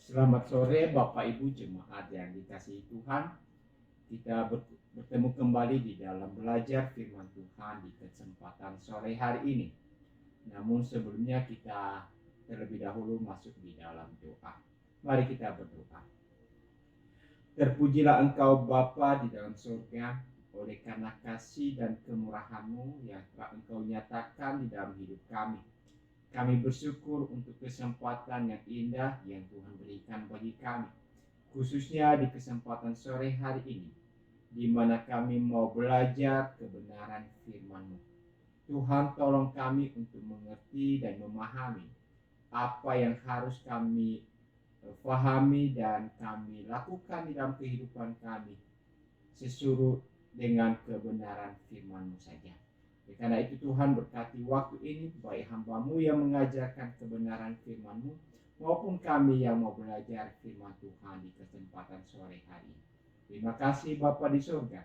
Selamat sore Bapak Ibu jemaat yang dikasihi Tuhan. Kita bertemu kembali di dalam belajar firman Tuhan di kesempatan sore hari ini. Namun sebelumnya kita terlebih dahulu masuk di dalam doa. Mari kita berdoa. Terpujilah Engkau Bapa di dalam surga, oleh karena kasih dan kemurahan-Mu yang telah Engkau nyatakan di dalam hidup kami. Kami bersyukur untuk kesempatan yang indah yang Tuhan berikan bagi kami, khususnya di kesempatan sore hari ini, di mana kami mau belajar kebenaran firman-Mu. Tuhan, tolong kami untuk mengerti dan memahami apa yang harus kami pahami dan kami lakukan di dalam kehidupan kami sesuai dengan kebenaran firman-Mu saja. Karena itu Tuhan berkati waktu ini, baik hamba-Mu yang mengajarkan kebenaran firman-Mu maupun kami yang mau belajar firman Tuhan di kesempatan sore hari. Terima kasih Bapa di surga.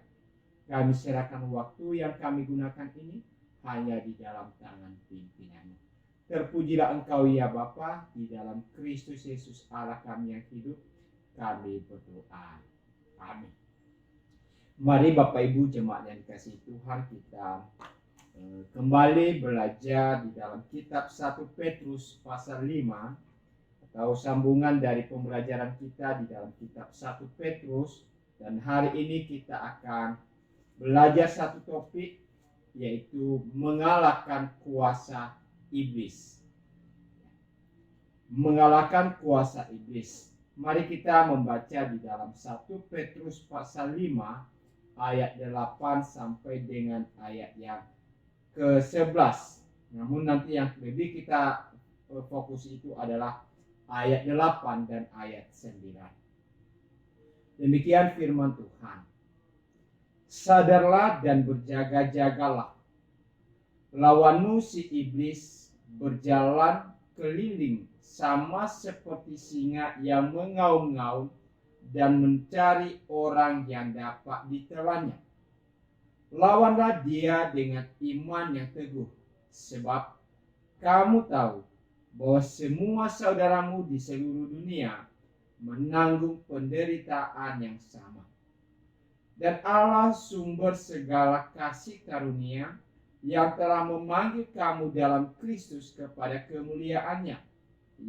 Kami serahkan waktu yang kami gunakan ini hanya di dalam tangan pimpinan-Mu. Terpujilah Engkau ya Bapa, di dalam Kristus Yesus Allah kami yang hidup, kami berdoa. Amin. Mari Bapak Ibu jemaat yang dikasihi Tuhan, kita kembali belajar di dalam kitab 1 Petrus pasal 5, atau sambungan dari pembelajaran kita di dalam kitab 1 Petrus. Dan hari ini kita akan belajar satu topik, yaitu mengalahkan kuasa iblis. Mengalahkan kuasa iblis. Mari kita membaca di dalam 1 Petrus pasal 5 ayat 8 sampai dengan ayat yang ke-11. Namun nanti yang lebih kita fokus itu adalah ayat 8 dan ayat 9. Demikian firman Tuhan. Sadarlah dan berjaga-jagalah. Lawanmu si iblis berjalan keliling sama seperti singa yang mengaum-ngaum dan mencari orang yang dapat ditelannya. Lawanlah dia dengan iman yang teguh, sebab kamu tahu bahwa semua saudaramu di seluruh dunia menanggung penderitaan yang sama. Dan Allah sumber segala kasih karunia yang telah memanggil kamu dalam Kristus kepada kemuliaannya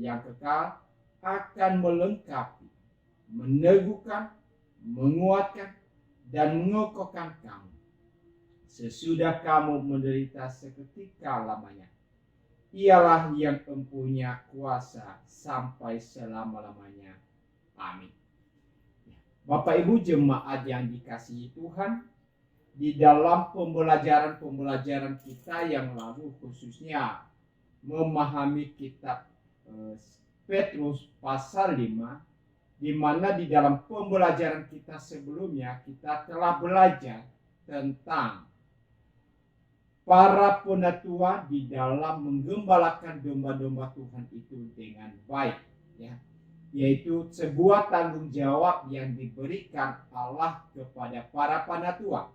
yang kekal akan melengkapi, meneguhkan, menguatkan, dan mengokohkan kamu sesudah kamu menderita seketika lamanya. Ialah yang mempunyai kuasa sampai selama-lamanya. Amin. Bapak Ibu jemaat yang dikasihi Tuhan, di dalam pembelajaran kita yang lalu, khususnya memahami kitab Petrus pasal 5, di mana di dalam pembelajaran kita sebelumnya kita telah belajar tentang para penatua di dalam menggembalakan domba-domba Tuhan itu dengan baik, ya, yaitu sebuah tanggung jawab yang diberikan Allah kepada para penatua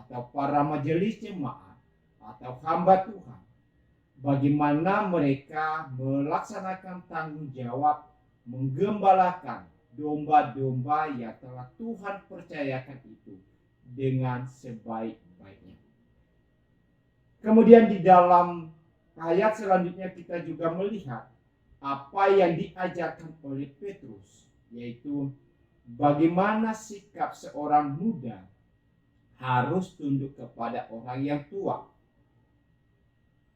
atau para majelis jemaat atau hamba Tuhan, bagaimana mereka melaksanakan tanggung jawab menggembalakan domba-domba yang telah Tuhan percayakan itu dengan sebaik-baiknya. Kemudian di dalam ayat selanjutnya kita juga melihat apa yang diajarkan oleh Petrus, yaitu bagaimana sikap seorang muda harus tunduk kepada orang yang tua.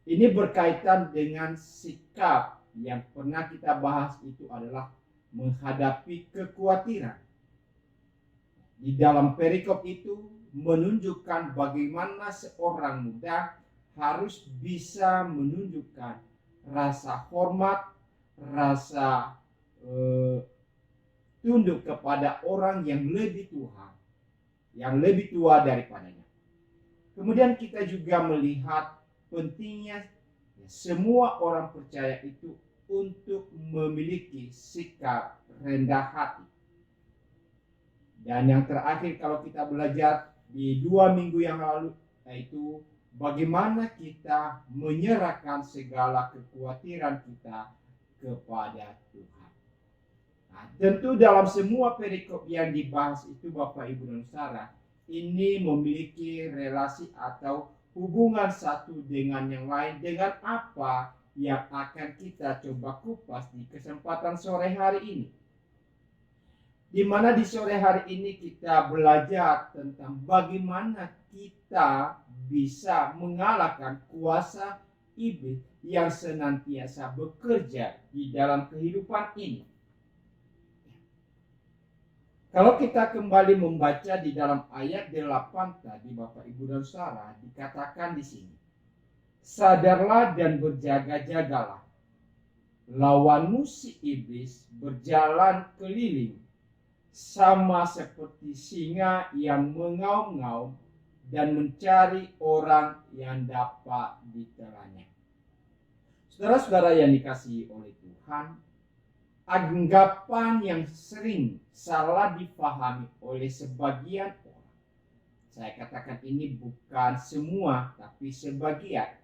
Ini berkaitan dengan sikap yang pernah kita bahas, itu adalah menghadapi kekhawatiran. Di dalam perikop itu menunjukkan bagaimana seorang muda harus bisa menunjukkan rasa hormat, rasa tunduk kepada orang yang lebih tua daripadanya. Kemudian kita juga melihat pentingnya semua orang percaya itu untuk memiliki sikap rendah hati. Dan yang terakhir, kalau kita belajar di 2 minggu yang lalu, yaitu bagaimana kita menyerahkan segala kekhawatiran kita kepada Tuhan. Nah, tentu dalam semua perikop yang dibahas itu Bapak Ibu dan Saudara, ini memiliki relasi atau hubungan satu dengan yang lain dengan apa yang akan kita coba kupas di kesempatan sore hari ini. Di mana di sore hari ini kita belajar tentang bagaimana kita bisa mengalahkan kuasa iblis yang senantiasa bekerja di dalam kehidupan ini. Kalau kita kembali membaca di dalam ayat 8 tadi Bapak Ibu dan Saudara, dikatakan di sini, sadarlah dan berjaga-jagalah. Lawanmu si iblis berjalan keliling sama seperti singa yang mengaum-ngaum dan mencari orang yang dapat ditelannya. Saudara-saudara yang dikasihi oleh Tuhan, anggapan yang sering salah dipahami oleh sebagian orang. Saya katakan ini bukan semua, tapi sebagian.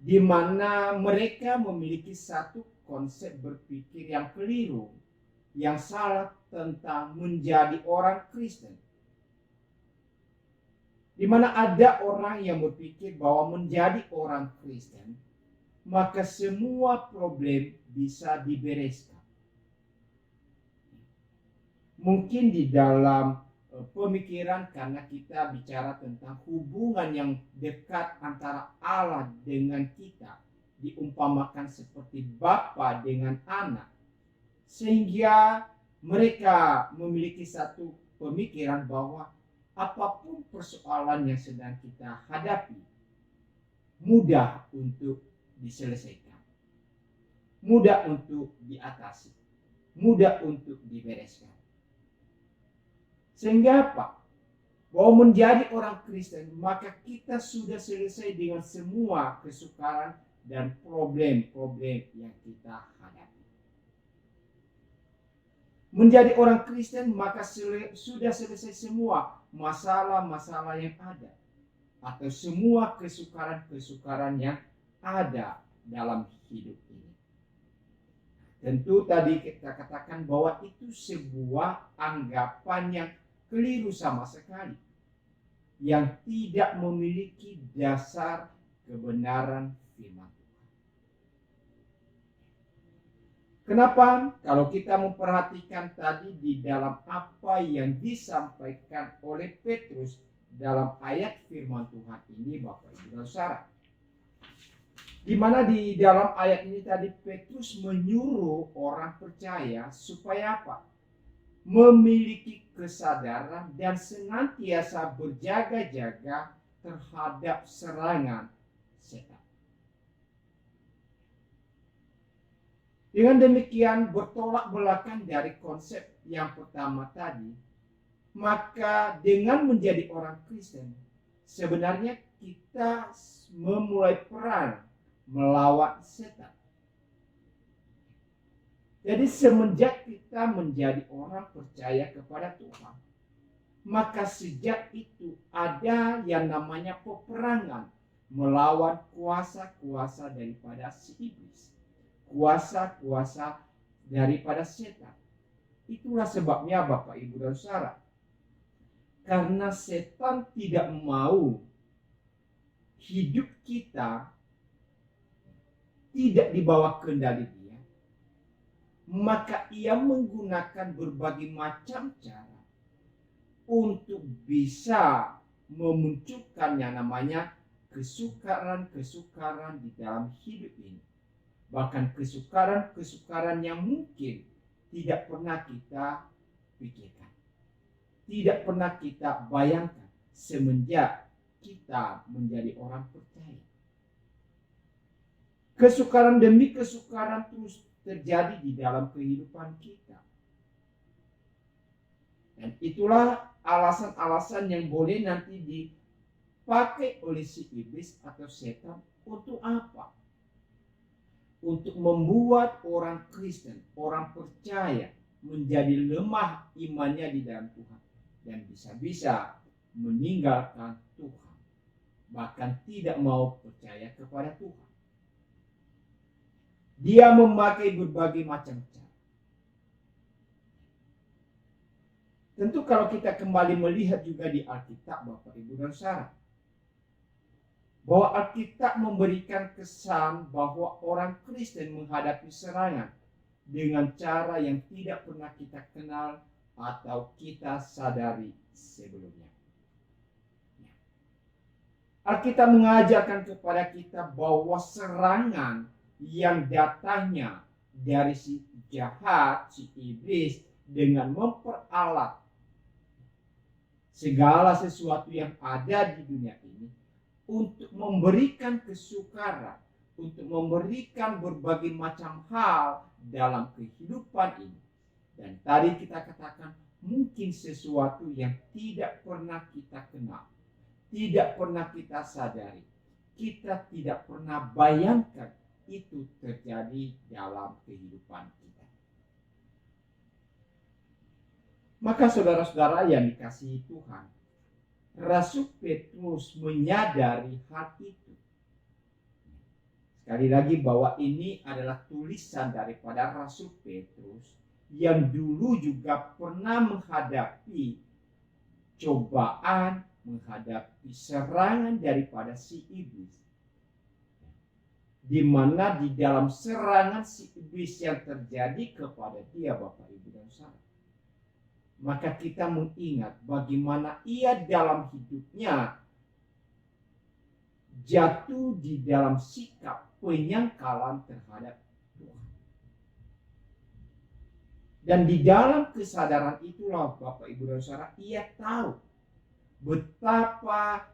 Di mana mereka memiliki satu konsep berpikir yang keliru, yang salah tentang menjadi orang Kristen. Di mana ada orang yang berpikir bahwa menjadi orang Kristen, maka semua problem bisa dibereskan. Mungkin di dalam pemikiran karena kita bicara tentang hubungan yang dekat antara Allah dengan kita, diumpamakan seperti bapa dengan anak, sehingga mereka memiliki satu pemikiran bahwa apapun persoalan yang sedang kita hadapi mudah untuk diselesaikan, mudah untuk diatasi, mudah untuk dibereskan. Sehingga apa? Bahwa menjadi orang Kristen, maka kita sudah selesai dengan semua kesukaran dan problem-problem yang kita hadapi. Menjadi orang Kristen, maka sudah selesai semua masalah-masalah yang ada, atau semua kesukaran-kesukaran yang ada dalam hidup ini. Tentu tadi kita katakan bahwa itu sebuah anggapan yang keliru sama sekali, yang tidak memiliki dasar kebenaran firman Tuhan. Kenapa? Kalau kita memperhatikan tadi di dalam apa yang disampaikan oleh Petrus dalam ayat firman Tuhan ini, Bapak Ibu dan Saudara, di mana di dalam ayat ini tadi Petrus menyuruh orang percaya supaya apa? Memiliki kesadaran dan senantiasa berjaga-jaga terhadap serangan setan. Dengan demikian bertolak belakang dari konsep yang pertama tadi, maka dengan menjadi orang Kristen sebenarnya kita memulai perang melawan setan. Jadi semenjak kita menjadi orang percaya kepada Tuhan, maka sejak itu ada yang namanya peperangan melawan kuasa-kuasa daripada si iblis, kuasa-kuasa daripada setan. Itulah sebabnya Bapak Ibu dan Saudara, karena setan tidak mau hidup kita tidak dibawa kendali dia, maka ia menggunakan berbagai macam cara untuk bisa memunculkan yang namanya kesukaran-kesukaran di dalam hidup ini. Bahkan kesukaran-kesukaran yang mungkin tidak pernah kita pikirkan, tidak pernah kita bayangkan semenjak kita menjadi orang percaya. Kesukaran demi kesukaran terus terjadi di dalam kehidupan kita. Dan itulah alasan-alasan yang boleh nanti dipakai oleh si iblis atau setan untuk apa? Untuk membuat orang Kristen, orang percaya menjadi lemah imannya di dalam Tuhan. Dan bisa-bisa meninggalkan Tuhan. Bahkan tidak mau percaya kepada Tuhan. Dia memakai berbagai macam cara. Tentu kalau kita kembali melihat juga di Alkitab, Bapak, Ibu, dan Saudara, bahwa Alkitab memberikan kesan bahwa orang Kristen menghadapi serangan dengan cara yang tidak pernah kita kenal atau kita sadari sebelumnya. Alkitab mengajarkan kepada kita bahwa serangan yang datangnya dari si jahat, si iblis, dengan memperalat segala sesuatu yang ada di dunia ini untuk memberikan kesukaran, untuk memberikan berbagai macam hal dalam kehidupan ini. Dan tadi kita katakan mungkin sesuatu yang tidak pernah kita kenal, tidak pernah kita sadari, kita tidak pernah bayangkan itu terjadi dalam kehidupan kita. Maka saudara-saudara yang dikasihi Tuhan, Rasul Petrus menyadari hal itu. Sekali lagi bahwa ini adalah tulisan daripada Rasul Petrus yang dulu juga pernah menghadapi cobaan, menghadapi serangan daripada si iblis. Di mana di dalam serangan si iblis yang terjadi kepada dia, Bapak, Ibu, dan Saudara, maka kita mengingat bagaimana ia dalam hidupnya jatuh di dalam sikap penyangkalan terhadap Tuhan. Dan di dalam kesadaran itulah, Bapak, Ibu, dan Saudara, ia tahu betapa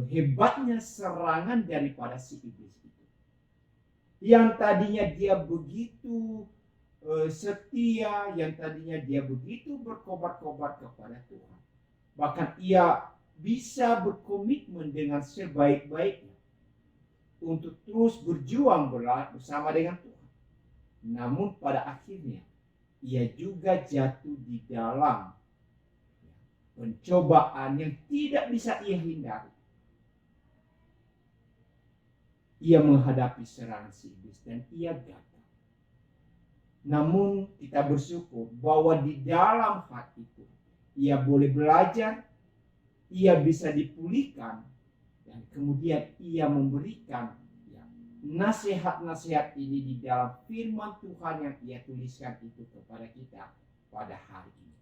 hebatnya serangan daripada si iblis itu. Yang tadinya dia begitu setia, yang tadinya dia begitu berkobar-kobar kepada Tuhan. Bahkan ia bisa berkomitmen dengan sebaik-baiknya untuk terus berjuang bersama dengan Tuhan. Namun pada akhirnya ia juga jatuh di dalam pencobaan yang tidak bisa ia hindari. Ia menghadapi serangan si iblis dan ia gagal. Namun kita bersyukur bahwa di dalam hal itu ia boleh belajar, ia bisa dipulihkan, dan kemudian ia memberikan nasihat-nasihat ini di dalam firman Tuhan yang ia tuliskan itu kepada kita pada hari ini.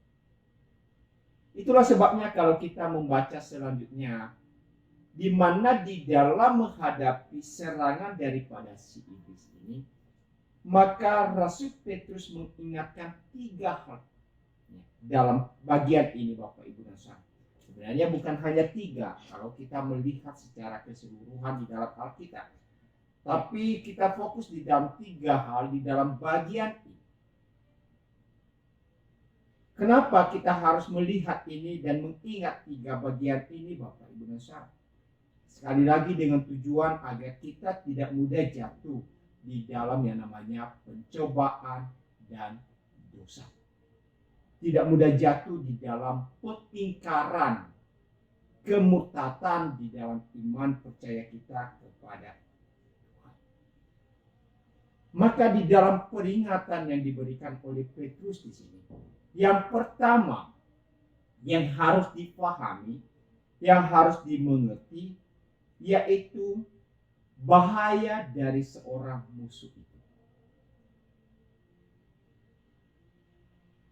Itulah sebabnya kalau kita membaca selanjutnya, di mana di dalam menghadapi serangan daripada si iblis ini, maka Rasul Petrus mengingatkan 3 hal dalam bagian ini, Bapak, Ibu, dan Saudara. Sebenarnya bukan hanya 3 kalau kita melihat secara keseluruhan di dalam Alkitab, tapi kita fokus di dalam 3 hal di dalam bagian ini. Kenapa kita harus melihat ini dan mengingat 3 bagian ini, Bapak, Ibu, dan Saudara? Sekali lagi dengan tujuan agar kita tidak mudah jatuh di dalam yang namanya pencobaan dan dosa. Tidak mudah jatuh di dalam pertingkaran kemurtatan di dalam iman percaya kita kepada Tuhan. Maka di dalam peringatan yang diberikan oleh Petrus di sini, yang pertama yang harus dipahami, yang harus dimengerti, yaitu bahaya dari seorang musuh itu.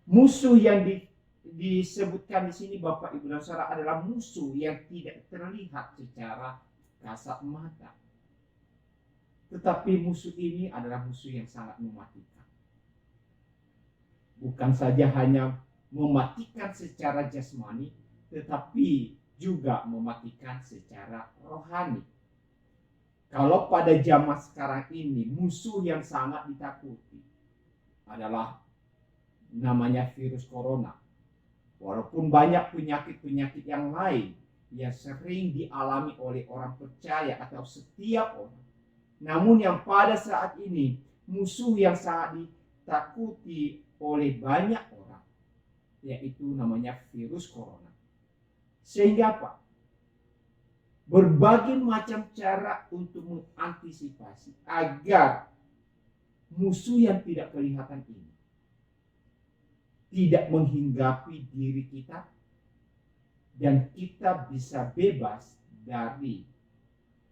Musuh yang disebutkan di sini, Bapak, Ibu, dan Saudara, adalah musuh yang tidak terlihat secara kasat mata. Tetapi musuh ini adalah musuh yang sangat mematikan. Bukan saja hanya mematikan secara jasmani, tetapi juga mematikan secara rohani. Kalau pada zaman sekarang ini musuh yang sangat ditakuti adalah namanya virus corona. Walaupun banyak penyakit-penyakit yang lain yang sering dialami oleh orang percaya atau setiap orang, namun yang pada saat ini musuh yang sangat ditakuti oleh banyak orang, yaitu namanya virus corona. Sehingga apa? Berbagai macam cara untuk mengantisipasi agar musuh yang tidak kelihatan ini tidak menghinggapi diri kita, dan kita bisa bebas dari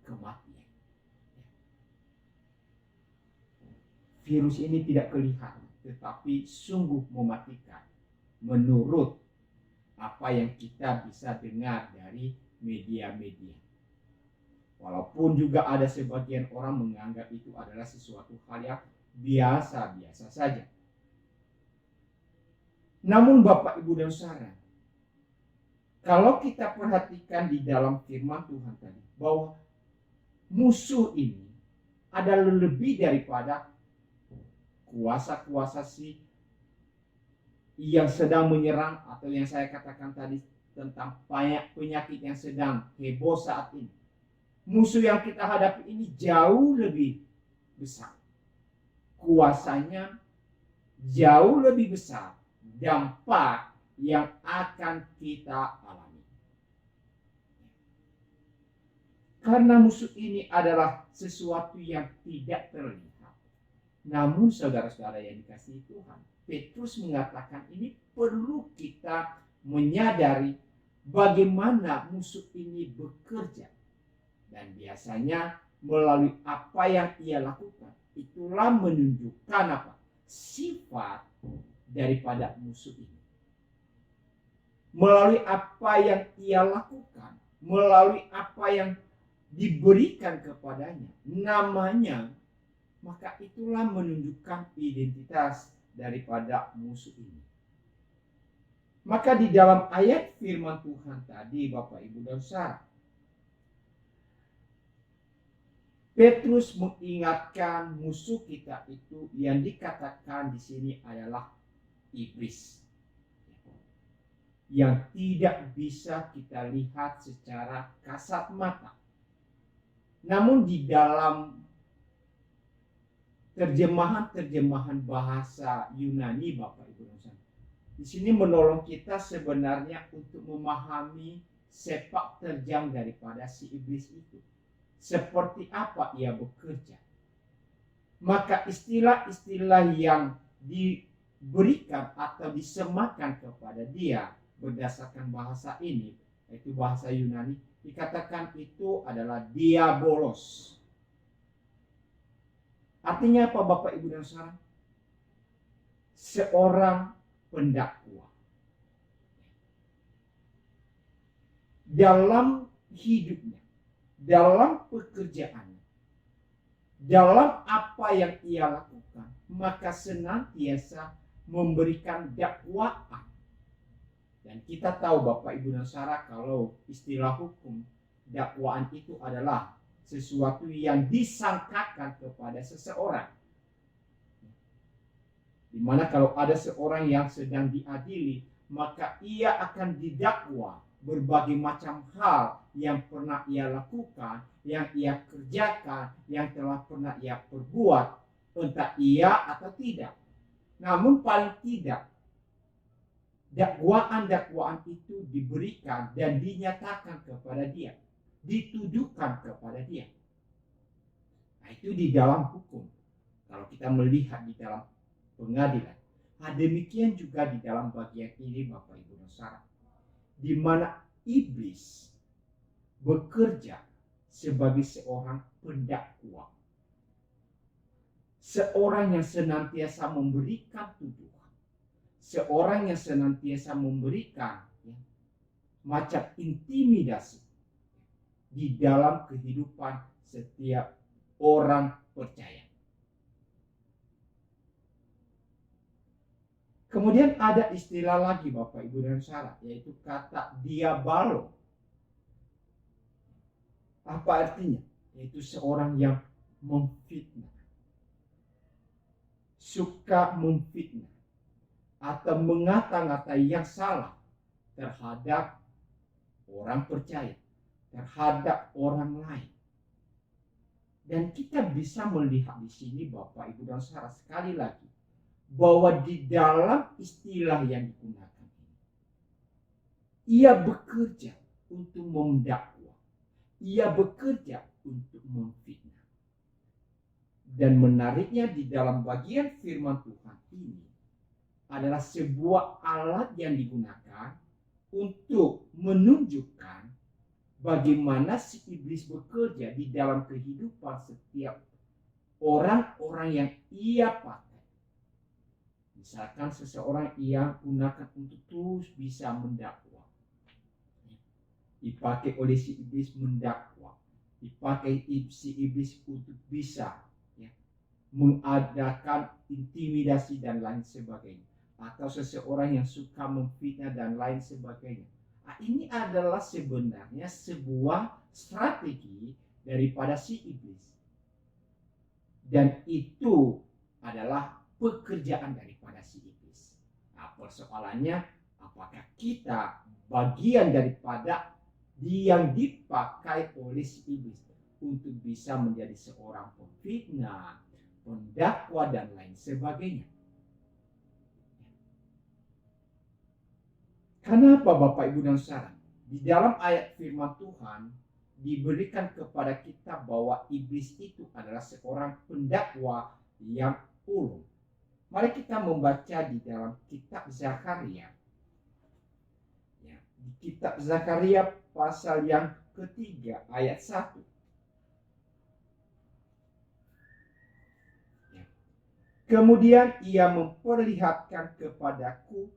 kematian. Virus ini tidak kelihatan, tetapi sungguh mematikan menurut apa yang kita bisa dengar dari media-media. Walaupun juga ada sebagian orang menganggap itu adalah sesuatu hal yang biasa-biasa saja. Namun Bapak, Ibu, dan Saudara, kalau kita perhatikan di dalam firman Tuhan tadi, bahwa musuh ini adalah lebih daripada kuasa-kuasa yang sedang menyerang, atau yang saya katakan tadi tentang penyakit yang sedang heboh saat ini. Musuh yang kita hadapi ini jauh lebih besar. Kuasanya jauh lebih besar. Dampak yang akan kita alami. Karena musuh ini adalah sesuatu yang tidak terlihat. Namun saudara-saudara yang dikasihi Tuhan, Petrus mengatakan ini perlu kita menyadari bagaimana musuh ini bekerja. Dan biasanya melalui apa yang ia lakukan, itulah menunjukkan apa? Sifat daripada musuh ini. Melalui apa yang ia lakukan, melalui apa yang diberikan kepadanya, namanya, maka itulah menunjukkan identitas daripada musuh ini. Maka di dalam ayat firman Tuhan tadi, Bapak, Ibu, dan Saudara, Petrus mengingatkan musuh kita itu yang dikatakan di sini adalah iblis, yang tidak bisa kita lihat secara kasat mata. Namun di dalam terjemahan bahasa Yunani, Bapak, Ibu, dan Saudara, di sini menolong kita sebenarnya untuk memahami sepak terjang daripada si iblis itu. Seperti apa ia bekerja. Maka istilah-istilah yang diberikan atau disemakan kepada dia berdasarkan bahasa ini, yaitu bahasa Yunani, dikatakan itu adalah diabolos. Artinya apa, Bapak, Ibu, dan Saudara? Seorang pendakwa. Dalam hidupnya, dalam pekerjaannya, dalam apa yang ia lakukan, maka senantiasa memberikan dakwaan. Dan kita tahu, Bapak, Ibu, dan Saudara, kalau istilah hukum, dakwaan itu adalah sesuatu yang disangkakan kepada seseorang. Dimana kalau ada seorang yang sedang diadili, maka ia akan didakwa berbagai macam hal yang pernah ia lakukan, yang ia kerjakan, yang telah pernah ia perbuat, entah iya atau tidak. Namun paling tidak, dakwaan-dakwaan itu diberikan dan dinyatakan kepada dia, dituduhkan kepada dia. Nah, itu di dalam hukum. Kalau kita melihat di dalam pengadilan, demikian juga di dalam bagian ini, Bapak, Ibu, dan Saudara, di mana iblis bekerja sebagai seorang pendakwa, seorang yang senantiasa memberikan tuduhan, seorang yang senantiasa memberikan macam intimidasi di dalam kehidupan setiap orang percaya. Kemudian ada istilah lagi, Bapak, Ibu, dan Saudara, yaitu kata diabalo. Apa artinya? Yaitu seorang yang memfitnah, suka memfitnah, atau mengata-ngatai yang salah terhadap orang percaya, terhadap orang lain. Dan kita bisa melihat di sini, Bapak, Ibu, dan Saudara, sekali lagi, bahwa di dalam istilah yang digunakan ini, ia bekerja untuk mendakwa, ia bekerja untuk memfitnah. Dan menariknya di dalam bagian firman Tuhan ini, adalah sebuah alat yang digunakan untuk menunjukkan bagaimana si iblis bekerja di dalam kehidupan setiap orang-orang yang ia pakai. Misalkan seseorang ia gunakan untuk terus bisa mendakwa, dipakai oleh si iblis mendakwa, dipakai si iblis untuk bisa mengadakan intimidasi dan lain sebagainya, atau seseorang yang suka memfitnah dan lain sebagainya. Nah, ini adalah sebenarnya sebuah strategi daripada si iblis, dan itu adalah pekerjaan daripada si iblis. Nah, persoalannya apakah kita bagian daripada yang dipakai oleh si iblis untuk bisa menjadi seorang pemfitnah, pendakwa dan lain sebagainya. Kenapa Bapak Ibu dan Saudara? Di dalam ayat firman Tuhan diberikan kepada kita bahwa iblis itu adalah seorang pendakwa yang ulung. Mari kita membaca di dalam kitab Zakaria. Di kitab Zakaria pasal yang ketiga ayat 1. Kemudian ia memperlihatkan kepadaku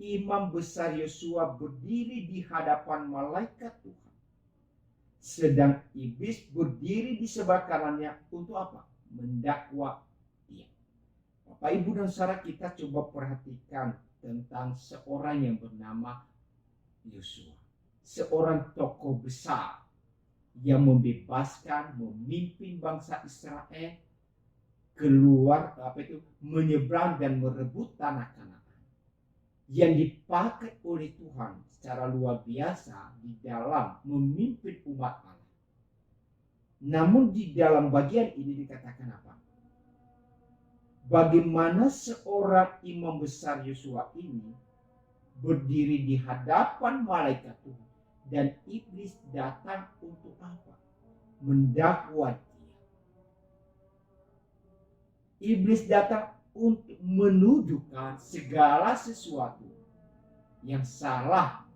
imam besar Yosua berdiri di hadapan malaikat Tuhan, sedang iblis berdiri di sebelah kanannya untuk apa? Mendakwa dia. Bapak Ibu dan Saudara, kita coba perhatikan tentang seorang yang bernama Yosua, seorang tokoh besar yang membebaskan, memimpin bangsa Israel keluar menyeberang dan merebut tanah Kanaan, yang dipakai oleh Tuhan secara luar biasa di dalam memimpin umat Allah. Namun di dalam bagian ini dikatakan apa? Bagaimana seorang imam besar Yosua ini berdiri di hadapan malaikat Tuhan, dan iblis datang untuk apa? Mendakwa dia. Iblis datang untuk menunjukkan segala sesuatu yang salah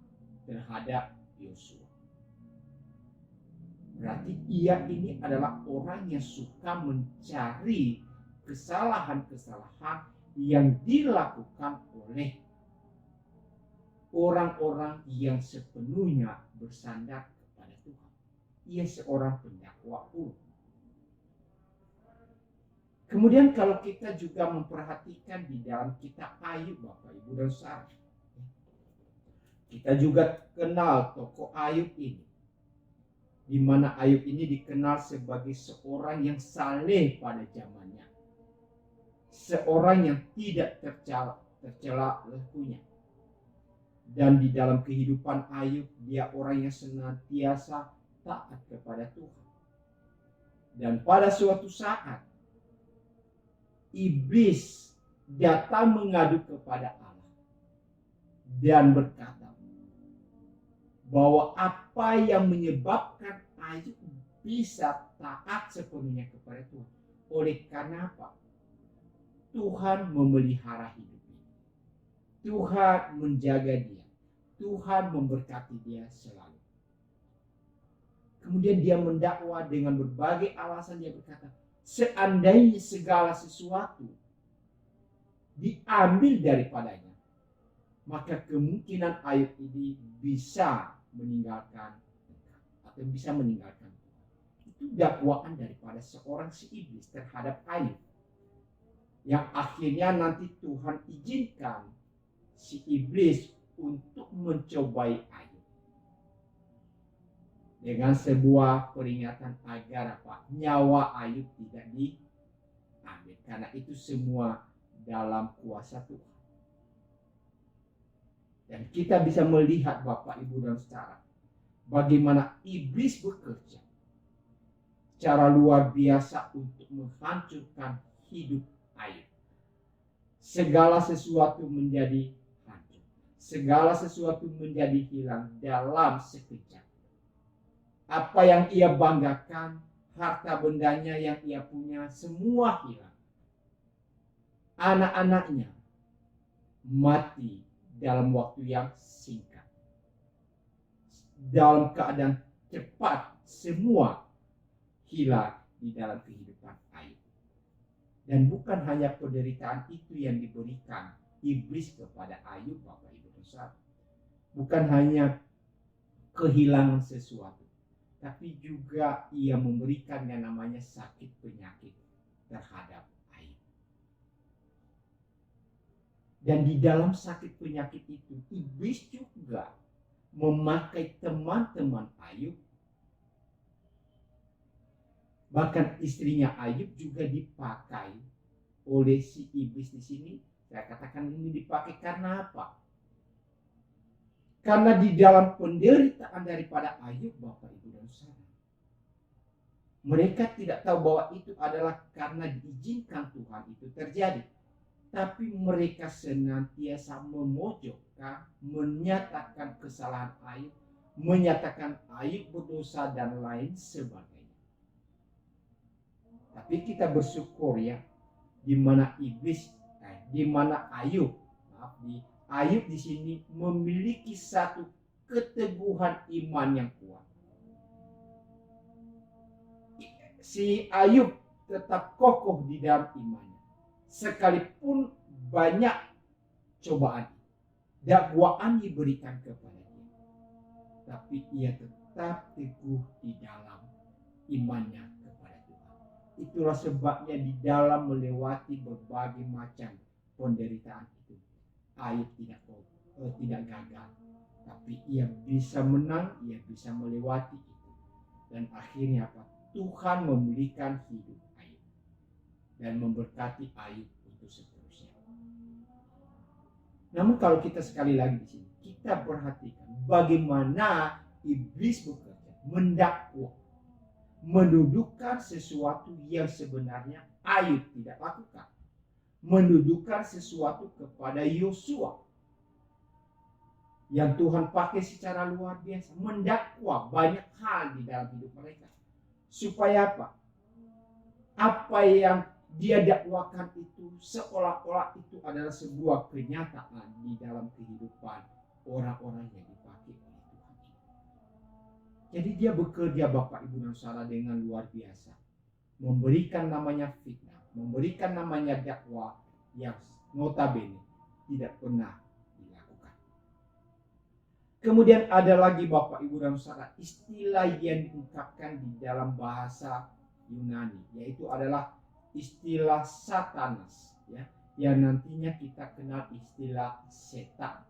terhadap Yosua. Berarti ia ini adalah orang yang suka mencari kesalahan-kesalahan yang dilakukan oleh orang-orang yang sepenuhnya bersandar kepada Tuhan. Ia seorang pendakwa ulung. Kemudian kalau kita juga memperhatikan di dalam kitab Ayub, Bapak Ibu dan Saudara, kita juga kenal tokoh Ayub ini, di mana Ayub ini dikenal sebagai seorang yang saleh pada zamannya, seorang yang tidak tercela lakunya. Dan di dalam kehidupan Ayub, dia orang yang senantiasa taat kepada Tuhan. Dan pada suatu saat iblis datang mengadu kepada Allah dan berkata bahwa apa yang menyebabkan Ayub bisa taat sepenuhnya kepada Tuhan, oleh karena apa? Tuhan memelihara hidupnya, Tuhan menjaga dia, Tuhan memberkati dia selalu. Kemudian dia mendakwa dengan berbagai alasan. Dia berkata, seandainya segala sesuatu diambil daripadanya, maka kemungkinan Ayub ini bisa meninggalkan atau bisa meninggalkan. Itu dakwaan daripada seorang si iblis terhadap Ayub, yang akhirnya nanti Tuhan izinkan si iblis untuk mencobai Ayub dengan sebuah peringatan agar apa? Nyawa Ayub tidak diambil, karena itu semua dalam kuasa Tuhan. Dan kita bisa melihat Bapak Ibu dan Saudara, bagaimana iblis bekerja secara luar biasa untuk menghancurkan hidup Ayub. Segala sesuatu menjadi hancur, segala sesuatu menjadi hilang dalam sekejap. Apa yang ia banggakan, harta bendanya yang ia punya, semua hilang. Anak-anaknya mati dalam waktu yang singkat. Dalam keadaan cepat semua hilang di dalam kehidupan Ayub. Dan bukan hanya penderitaan itu yang diberikan iblis kepada Ayub, Bapak Ibu Saudara. Bukan hanya kehilangan sesuatu, tapi juga ia memberikan yang namanya sakit penyakit terhadap Ayub. Dan di dalam sakit penyakit itu, iblis juga memakai teman-teman Ayub. Bahkan istrinya Ayub juga dipakai oleh si iblis di sini. Saya katakan ini dipakai karena apa? Karena di dalam penderitaan daripada Ayub, Bapak Ibu dan Saudara, mereka tidak tahu bahwa itu adalah karena diizinkan Tuhan itu terjadi. Tapi mereka senantiasa memojokkan, menyatakan kesalahan Ayub, menyatakan Ayub berdosa dan lain sebagainya. Tapi kita bersyukur ya, di mana Ayub di sini memiliki satu keteguhan iman yang kuat. Si Ayub tetap kokoh di dalam imannya, sekalipun banyak cobaan, dakwaan diberikan kepada dia, tapi ia tetap teguh di dalam imannya. Itulah sebabnya di dalam melewati berbagai macam penderitaan itu, Ayub tidak gagal, tapi ia bisa menang, ia bisa melewati itu. Dan akhirnya apa? Tuhan memulihkan hidup Ayub dan memberkati Ayub untuk seterusnya. Namun kalau kita sekali lagi di sini, kita perhatikan bagaimana iblis bekerja, mendakwa, mendudukan sesuatu yang sebenarnya Ayub tidak lakukan, mendudukan sesuatu kepada Yosua yang Tuhan pakai secara luar biasa, mendakwa banyak hal di dalam hidup mereka. Supaya apa? Apa yang dia dakwakan itu seolah-olah itu adalah sebuah kenyataan di dalam kehidupan orang-orang yang dipakai oleh Tuhan. Jadi dia bekerja, Bapak Ibu dan Saudara, dengan luar biasa. Memberikan namanya fitnah, memberikan namanya dakwah yang notabene tidak pernah dilakukan. Kemudian ada lagi, Bapak Ibu dan Saudara, istilah yang diungkapkan di dalam bahasa Yunani, yaitu adalah istilah Satanas, ya, yang nantinya kita kenal istilah setan.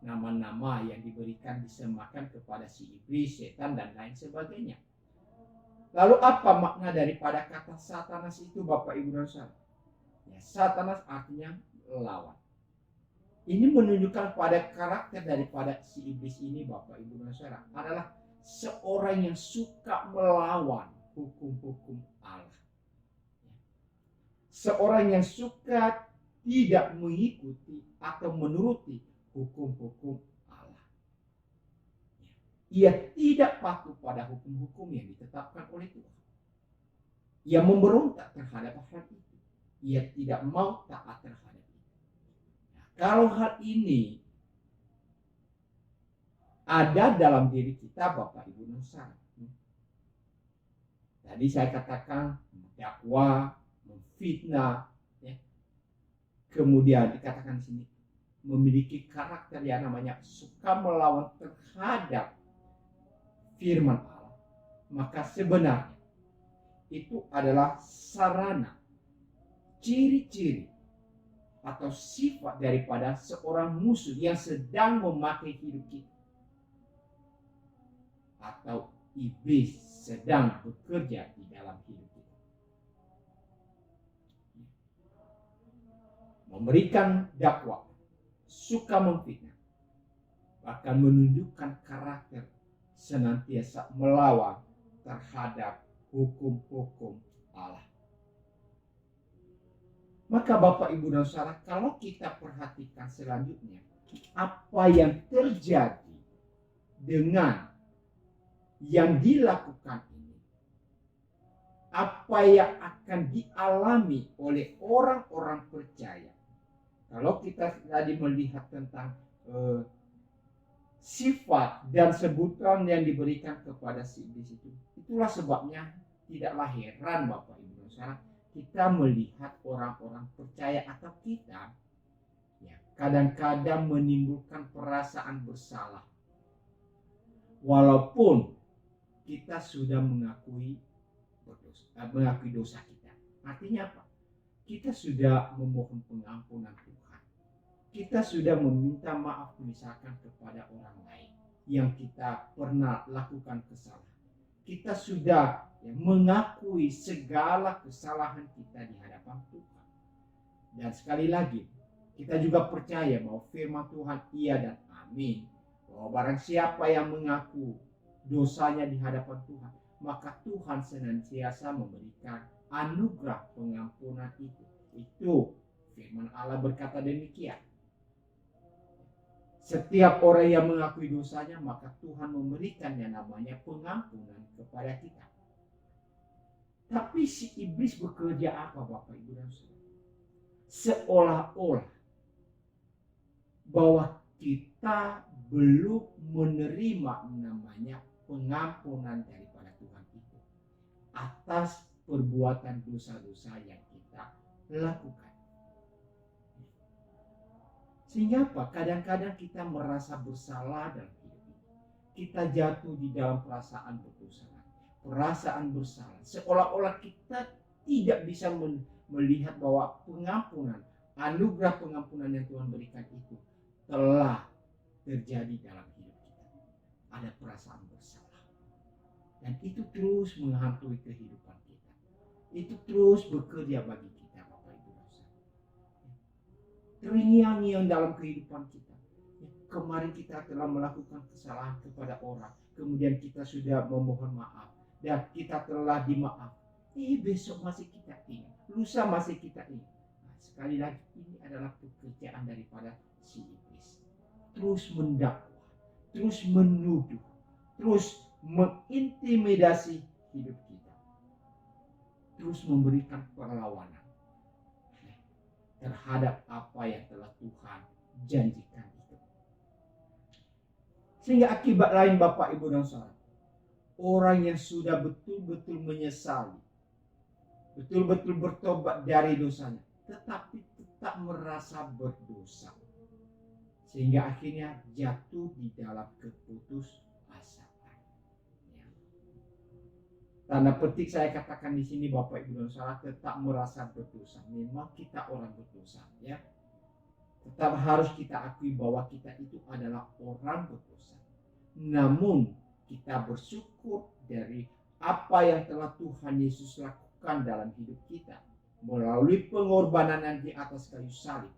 Nama-nama yang diberikan disemakan kepada si iblis, setan, dan lain sebagainya. Lalu apa makna daripada kata Satanas itu, Bapak Ibu dan Saudara? Ya, Satanas artinya lawan. Ini menunjukkan pada karakter daripada si iblis ini, Bapak Ibu dan Saudara, adalah seorang yang suka melawan hukum-hukum Allah. Seorang yang suka tidak mengikuti atau menuruti hukum-hukum Allah. Ia tidak patuh pada hukum-hukum yang ditetapkan oleh Tuhan. Ia memberontak terhadap hal itu. Ia tidak mau taat terhadap itu. Nah, kalau hal ini ada dalam diri kita, Bapak Ibu dan Saudara, tadi saya katakan dakwah, memfitnah, ya. Kemudian dikatakan di sini memiliki karakter yang namanya suka melawan terhadap firman Allah, maka sebenarnya itu adalah sarana, ciri-ciri atau sifat daripada seorang musuh yang sedang memakai hidup kita, atau iblis sedang bekerja di dalam hidup kita, memberikan dakwah, suka memfitnah, bahkan menunjukkan karakter senantiasa melawan terhadap hukum-hukum Allah. Maka Bapak Ibu dan Saudara, kalau kita perhatikan selanjutnya apa yang terjadi dengan yang dilakukan ini, apa yang akan dialami oleh orang-orang percaya Kalau kita tadi melihat tentang sifat dan sebutan yang diberikan kepada si iblis itu, itulah sebabnya tidaklah heran Bapak Ibu Saudara, kita melihat orang-orang percaya atau kita ya, kadang-kadang menimbulkan perasaan bersalah walaupun kita sudah mengakui dosa kita. Artinya apa? Kita sudah memohon pengampunan Tuhan. Kita sudah meminta maaf misalkan kepada orang lain yang kita pernah lakukan kesalahan. Kita sudah mengakui segala kesalahan kita di hadapan Tuhan. Dan sekali lagi, kita juga percaya bahwa firman Tuhan iya dan amin. Bahwa barang siapa yang mengaku dosanya di hadapan Tuhan, maka Tuhan senantiasa memberikan anugerah pengampunan itu. Itu firman Allah berkata demikian. Setiap orang yang mengakui dosanya, maka Tuhan memberikan yang namanya pengampunan kepada kita. Tapi si iblis bekerja apa Bapak Ibu dan Saudara? Seolah-olah bahwa kita belum menerima namanya pengampunan daripada Tuhan itu atas perbuatan dosa-dosa yang kita lakukan. Sehingga apa? Kadang-kadang kita merasa bersalah dalam hidup ini. Kita jatuh di dalam perasaan berdosa, perasaan bersalah. Seolah-olah kita tidak bisa melihat bahwa pengampunan, anugerah pengampunan yang Tuhan berikan itu telah terjadi dalam hidup kita. Ada perasaan bersalah. Dan itu terus menghantui kehidupan kita. Itu terus bekerja bagi kita. Terngiang-ngiang dalam kehidupan kita. Kemarin kita telah melakukan kesalahan kepada orang, kemudian kita sudah memohon maaf dan kita telah dimaaf. Besok masih kita ingat, lusa masih kita ingat. Nah, sekali lagi ini adalah pekerjaan daripada si iblis. Terus mendakwa, terus menuduh, terus mengintimidasi hidup kita, terus memberikan perlawanan terhadap apa yang telah Tuhan janjikan itu. Sehingga akibat lain Bapak Ibu dan Saudara, orang yang sudah betul-betul menyesali, betul-betul bertobat dari dosanya, tetapi tetap merasa berdosa, sehingga akhirnya jatuh di dalam keputusasaan. Tanda petik saya katakan di sini Bapak Ibu dan Saudara, tetap merasa berdosa. Memang kita orang berdosa, ya. Tetap harus kita akui bahwa kita itu adalah orang berdosa. Namun kita bersyukur dari apa yang telah Tuhan Yesus lakukan dalam hidup kita melalui pengorbanan yang di atas kayu salib.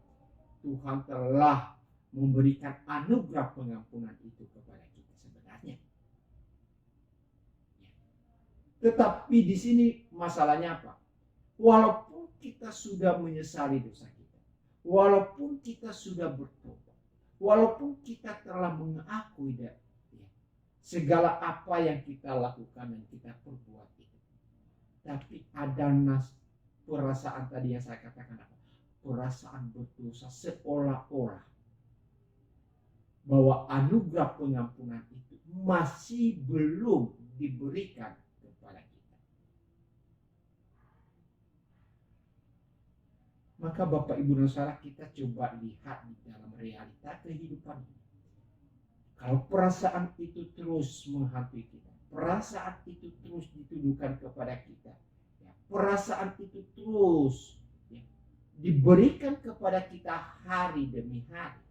Tuhan telah memberikan anugerah pengampunan itu kepada kita sebenarnya. Tetapi di sini masalahnya apa? Walaupun kita sudah menyesali dosa kita, walaupun kita sudah bertobat, walaupun kita telah mengakui segala apa yang kita lakukan dan kita perbuat itu, tapi ada perasaan tadi yang saya katakan apa? Perasaan berdosa, seolah-olah bahwa anugerah pengampunan itu masih belum diberikan kepada kita. Maka Bapak Ibu dan Saudara, kita coba lihat di dalam realita kehidupan ini. Kalau perasaan itu terus menghantui kita, perasaan itu terus dituduhkan kepada kita, ya, perasaan itu terus diberikan kepada kita hari demi hari,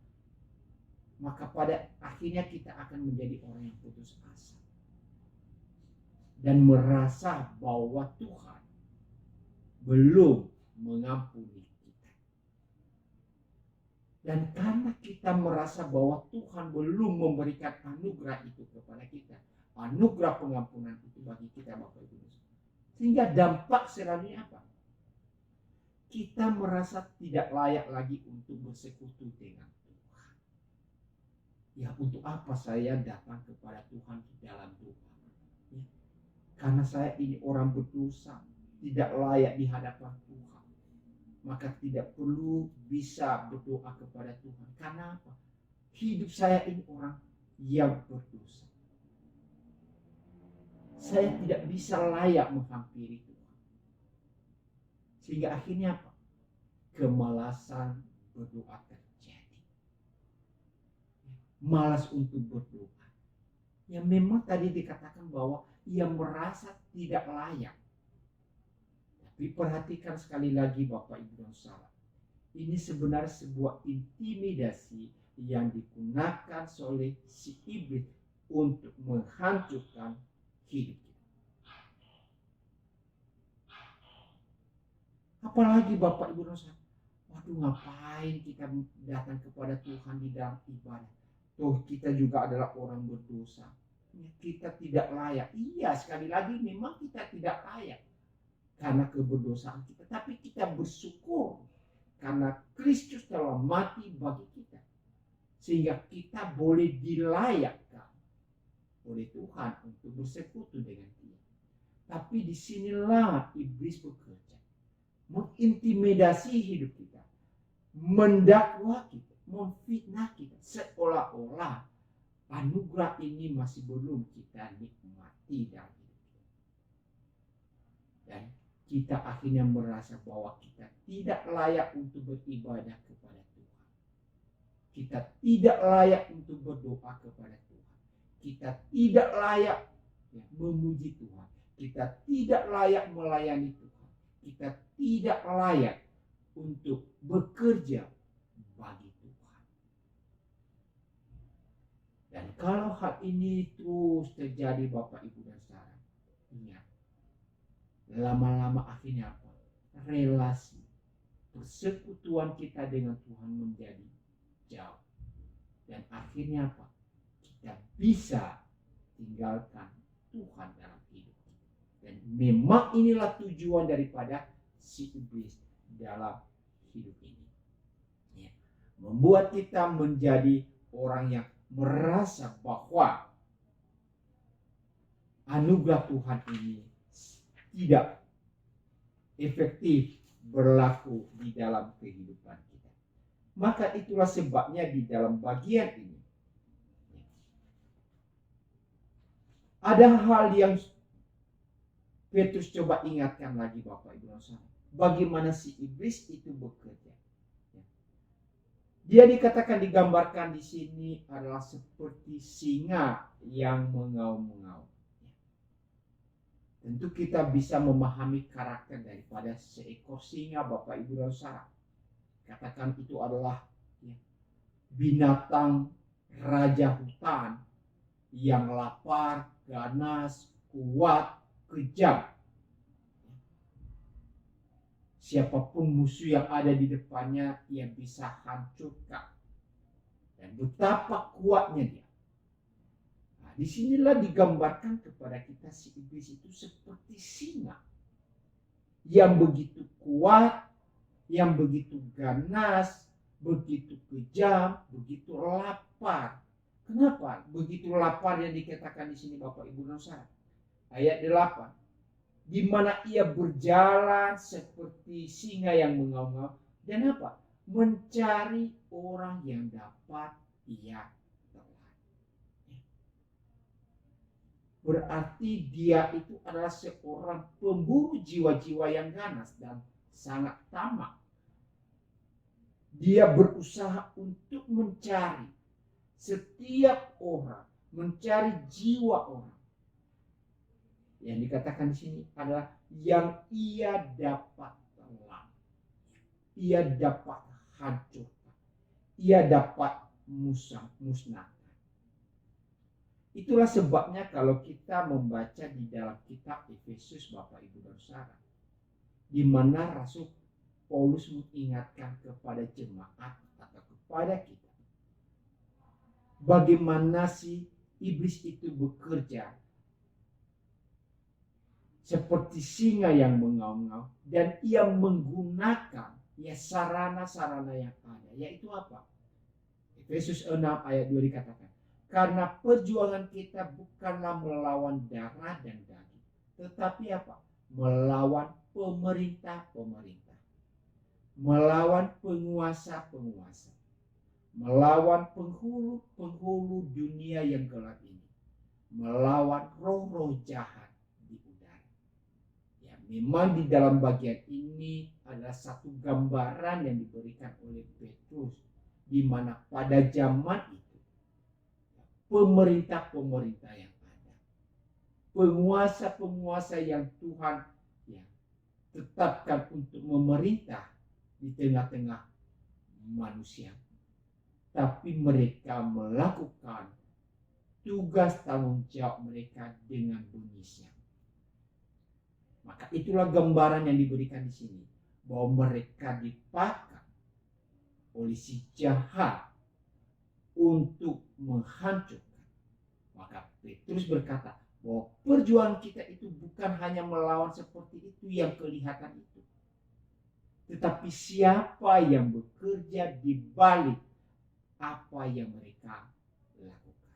maka pada akhirnya kita akan menjadi orang yang putus asa dan merasa bahwa Tuhan belum mengampuni kita. Dan karena kita merasa bahwa Tuhan belum memberikan anugerah itu kepada kita, anugerah pengampunan itu bagi kita Bapak Ibu, sehingga dampak selanjutnya apa? Kita merasa tidak layak lagi untuk bersekutu dengan Tuhan. Ya, untuk apa saya datang kepada Tuhan di dalam Tuhan? Ya, karena saya ini orang berdosa, tidak layak di hadapan Tuhan. maka tidak perlu bisa berdoa kepada Tuhan. Karena apa? Hidup saya ini orang yang berdosa. Saya tidak bisa layak menghampiri Tuhan. Sehingga akhirnya apa? Kemalasan berdoa terjadi. Malas untuk berdoa. Ya memang tadi dikatakan bahwa ia merasa tidak layak. Tapi perhatikan sekali lagi Bapak Ibu dan Saudara. Ini sebenarnya sebuah intimidasi yang digunakan oleh si iblis untuk menghancurkan hidup kita. Apalagi Bapak Ibu dan Saudara, waduh ngapain kita datang kepada Tuhan di dalam ibadah? Toh kita juga adalah orang berdosa. Kita tidak layak. Iya, sekali lagi memang kita tidak layak karena keberdosaan kita. Tapi kita bersyukur karena Kristus telah mati bagi kita. Sehingga kita boleh dilayakkan oleh Tuhan untuk bersekutu dengan Dia. Tapi disinilah iblis bekerja. Mengintimidasi hidup kita. Mendakwa kita. Memfitnah kita. Seolah-olah anugerah ini masih belum kita nikmati dalam hidup kita. Dan kita akhirnya merasa bahwa kita tidak layak untuk beribadah kepada Tuhan. Kita tidak layak untuk berdoa kepada Tuhan. Kita tidak layak memuji Tuhan. Kita tidak layak melayani Tuhan. Kita tidak layak untuk bekerja bagi Tuhan. Dan kalau hal ini terus terjadi Bapak Ibu dan Saudara, ingat, lama-lama akhirnya apa? Relasi persekutuan kita dengan Tuhan menjadi jauh. Dan akhirnya apa? Kita bisa tinggalkan Tuhan dalam hidup kita. Dan memang inilah tujuan daripada si iblis dalam hidup ini. Ya. Membuat kita menjadi orang yang merasa bahwa anugerah Tuhan ini tidak efektif berlaku di dalam kehidupan kita. Maka itulah sebabnya di dalam bagian ini ada hal yang Petrus coba ingatkan lagi Bapak Ibu dan Saudara. Bagaimana si iblis itu bekerja. Dia dikatakan digambarkan di sini adalah seperti singa yang mengaum-ngaum. Tentu kita bisa memahami karakter daripada seekor singa Bapak Ibu dan Saudara. Katakan itu adalah binatang raja hutan yang lapar, ganas, kuat, kejam. Siapapun musuh yang ada di depannya ia bisa hancurkan. Dan betapa kuatnya dia. Disinilah digambarkan kepada kita si iblis itu seperti singa yang begitu kuat, yang begitu ganas, begitu kejam, begitu lapar. Kenapa begitu lapar yang dikatakan di sini Bapak Ibu dan Saudara? Ayat 8. Di mana ia berjalan seperti singa yang mengaum-ngaum dan apa? Mencari orang yang dapat ia. Berarti dia itu adalah seorang pemburu jiwa-jiwa yang ganas dan sangat tamak. Dia berusaha untuk mencari setiap orang, mencari jiwa orang. Yang dikatakan di sini adalah yang ia dapat telan, ia dapat hancurkan, ia dapat musnahkan. Itulah sebabnya kalau kita membaca di dalam kitab Efesus Bapak Ibu dan Saudara, di mana Rasul Paulus mengingatkan kepada jemaat atau kepada kita bagaimana si iblis itu bekerja seperti singa yang mengaum-ngaum dan ia menggunakan sarana-sarana yang ada, yaitu apa? Efesus 6 ayat 2 dikatakan, karena perjuangan kita bukanlah melawan darah dan daging, tetapi apa? Melawan pemerintah-pemerintah, melawan penguasa-penguasa, melawan penghulu-penghulu dunia yang gelap ini, melawan roh-roh jahat di udara. Ya, memang di dalam bagian ini adalah satu gambaran yang diberikan oleh Petrus, di mana pada zaman itu pemerintah-pemerintah yang ada, penguasa-penguasa yang Tuhan ya tetapkan untuk memerintah di tengah-tengah manusia, tapi mereka melakukan tugas tanggung jawab mereka dengan bengis. Maka itulah gambaran yang diberikan di sini, bahwa mereka dipakai oleh si jahat untuk menghancurkan. Maka Petrus berkata bahwa perjuangan kita itu bukan hanya melawan seperti itu yang kelihatan itu, tetapi siapa yang bekerja di balik apa yang mereka lakukan.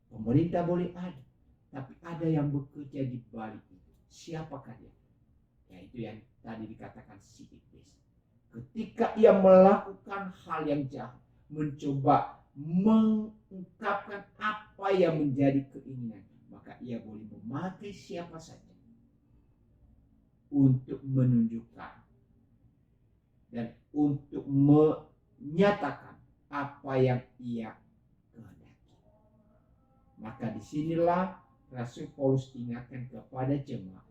Pemerintah boleh ada, tapi ada yang bekerja di balik itu. Siapakah dia? Yaitu yang tadi dikatakan si iblis. Ketika ia melakukan hal yang jahat, mencoba mengungkapkan apa yang menjadi keinginan, maka ia boleh memakai siapa saja untuk menunjukkan dan untuk menyatakan apa yang ia kehendaki. Maka disinilah Rasul Paulus ingatkan kepada jemaat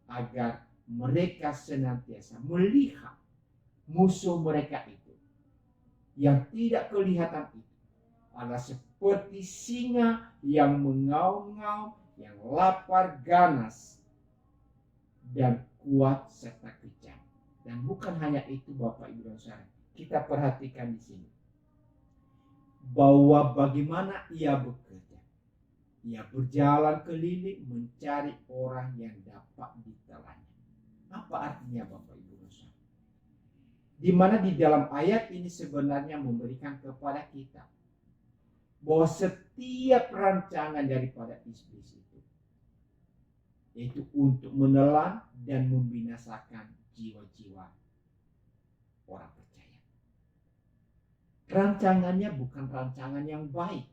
agar mereka senantiasa melihat musuh mereka itu yang tidak kelihatan itu adalah seperti singa yang mengaum-ngaum, yang lapar, ganas, dan kuat serta kejam. Dan bukan hanya itu Bapak Ibu dan Saudara, kita perhatikan di sini bahwa bagaimana ia bekerja. Ia berjalan keliling mencari orang yang dapat ditelannya. Apa artinya Bapak Ibu dan Saudara? Di mana di dalam ayat ini sebenarnya memberikan kepada kita bahwa setiap rancangan daripada iblis itu, yaitu untuk menelan dan membinasakan jiwa-jiwa orang percaya. Rancangannya bukan rancangan yang baik.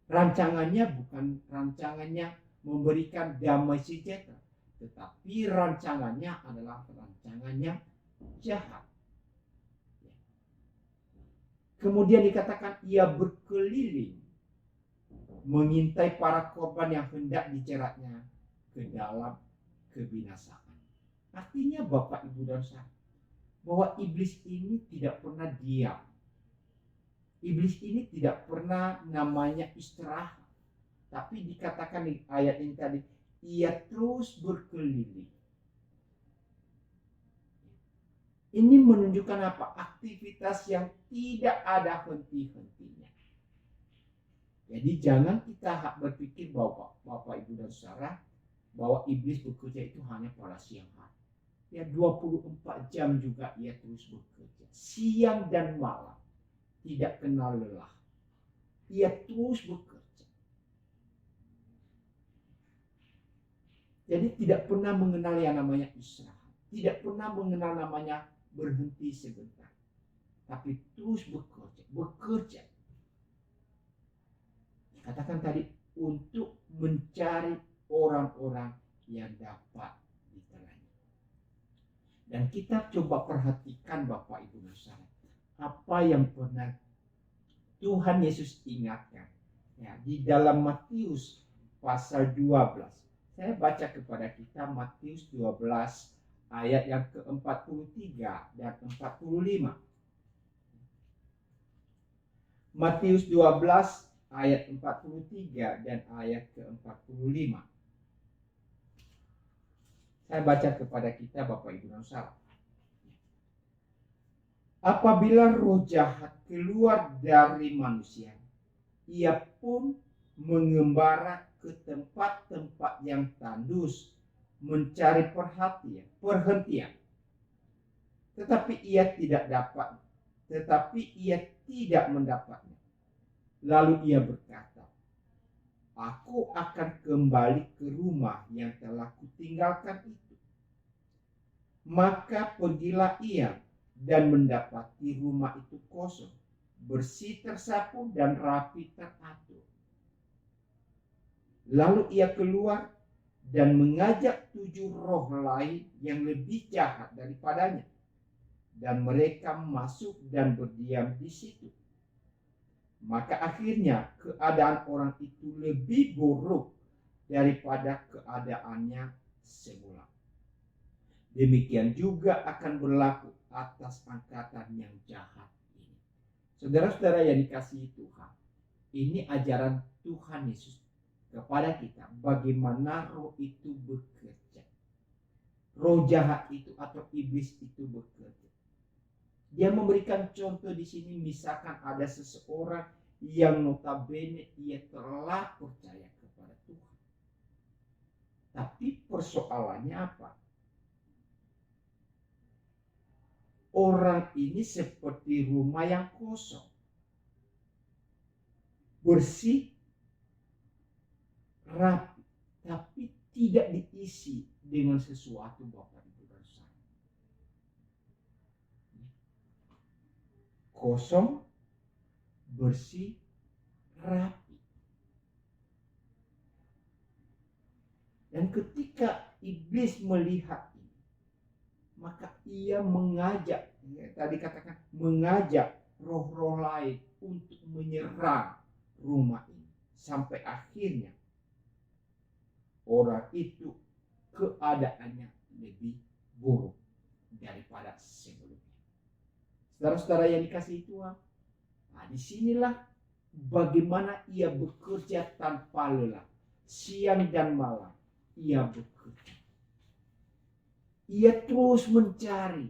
Rancangannya bukan rancangannya memberikan damai sejahtera, tetapi rancangannya adalah rancangannya jahat. Kemudian dikatakan ia berkeliling mengintai para korban yang hendak dijeratnya ke dalam kebinasaan. Artinya Bapak Ibu dan Saudara, bahwa iblis ini tidak pernah diam. Iblis ini tidak pernah namanya istirahat. Tapi dikatakan di ayat ini tadi, ia terus berkeliling. Ini menunjukkan apa? Aktivitas yang tidak ada henti-hentinya. Jadi jangan kita berpikir bahwa Bapak Ibu dan Saudara, bahwa iblis bekerja itu hanya pada siang hari. Ya 24 jam juga ia terus bekerja. Siang dan malam. Tidak kenal lelah. Ia terus bekerja. Jadi tidak pernah mengenal yang namanya istirahat. Tidak pernah mengenal namanya berhenti sebentar. Tapi terus bekerja. Bekerja. Katakan tadi, untuk mencari orang-orang yang dapat ditelannya. Dan kita coba perhatikan Bapak Ibu dan Saudara, apa yang pernah Tuhan Yesus ingatkan ya, di dalam Matius pasal 12. Saya baca kepada kita Matius 12 ayat yang ke-43 dan 45. Matius 12 ayat 43 dan ayat ke-45. Saya baca kepada kita Bapak Ibu dan Saudara. Apabila roh jahat keluar dari manusia, ia pun mengembara ke tempat-tempat yang tandus mencari perhentian. Tetapi ia tidak mendapatnya. Lalu ia berkata, aku akan kembali ke rumah yang telah kutinggalkan itu. Maka pergilah ia dan mendapati rumah itu kosong, bersih tersapu dan rapi teratur. Lalu ia keluar dan mengajak 7 roh lain yang lebih jahat daripadanya, dan mereka masuk dan berdiam di situ. Maka akhirnya keadaan orang itu lebih buruk daripada keadaannya semula. Demikian juga akan berlaku atas angkatan yang jahat ini. Saudara-saudara yang dikasihi Tuhan, ini ajaran Tuhan Yesus kepada kita, bagaimana roh itu bekerja. Roh jahat itu atau iblis itu bekerja. Dia memberikan contoh di sini, misalkan ada seseorang yang notabene ia telah percaya kepada Tuhan. Tapi persoalannya apa? Orang ini seperti rumah yang kosong, bersih, rapi, tapi tidak diisi dengan sesuatu, Bapak Ibu dan Saudara. Kosong, bersih, rapi. Dan ketika iblis melihat ini, maka ia mengajak, tadi katakan mengajak roh-roh lain untuk menyerang rumah ini. Sampai akhirnya orang itu keadaannya lebih buruk daripada sebelumnya. Saudara-saudara yang dikasihi Tuhan, nah disinilah bagaimana ia bekerja tanpa lelah, siang dan malam ia bekerja. Ia terus mencari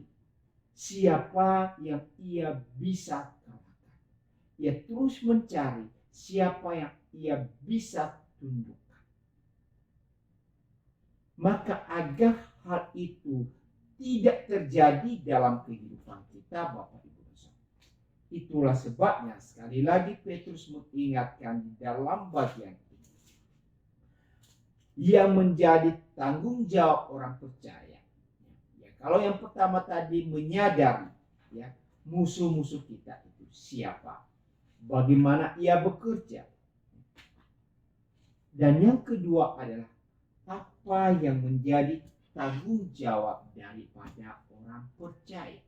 siapa yang ia bisa kalahkan. Ia terus mencari siapa yang ia bisa tundukkan. Maka agar hal itu tidak terjadi dalam kehidupan kita, Bapak Ibu dan Saudara. Itulah sebabnya sekali lagi Petrus mengingatkan di dalam bagian ini, yang menjadi tanggung jawab orang percaya. Ya, kalau yang pertama tadi menyadari ya musuh-musuh kita itu siapa, bagaimana ia bekerja. Dan yang kedua adalah apa yang menjadi tanggung jawab daripada orang percaya.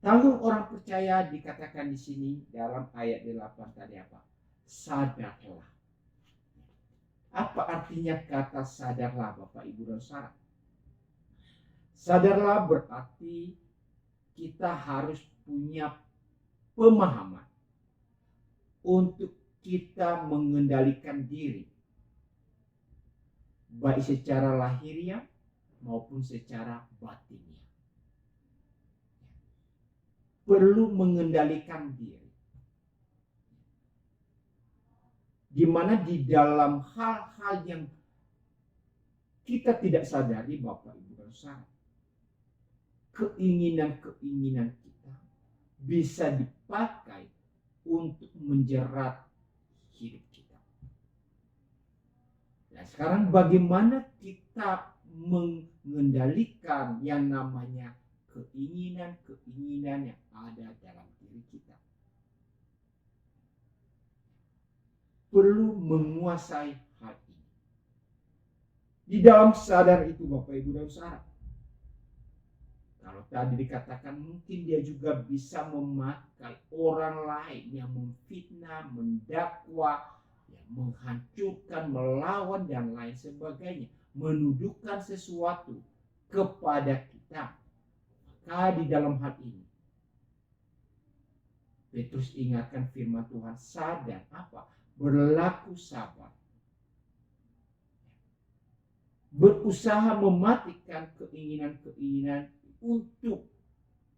Tanggung orang percaya dikatakan di sini dalam ayat 8 tadi apa? Sadarlah. Apa artinya kata sadarlah, Bapak Ibu dan Saudara? Sadarlah berarti kita harus punya pemahaman untuk kita mengendalikan diri, baik secara lahiriah maupun secara batinnya. Perlu mengendalikan diri. Di mana di dalam hal-hal yang kita tidak sadari, Bapak Ibu dan Saudara, keinginan-keinginan kita bisa dipakai untuk menjerat hidup kita. Nah, sekarang bagaimana kita mengendalikan yang namanya keinginan-keinginan yang ada dalam diri kita? Perlu menguasai hal ini. Di dalam sadar itu, Bapak Ibu dan Saudara, kalau tadi dikatakan mungkin dia juga bisa memakai orang lain yang memfitnah, mendakwa, menghancurkan, melawan dan lain sebagainya, menuduhkan sesuatu kepada kita. Maka di dalam hal ini Petrus ingatkan firman Tuhan, sadar apa? Berlaku sabar, berusaha mematikan keinginan-keinginan untuk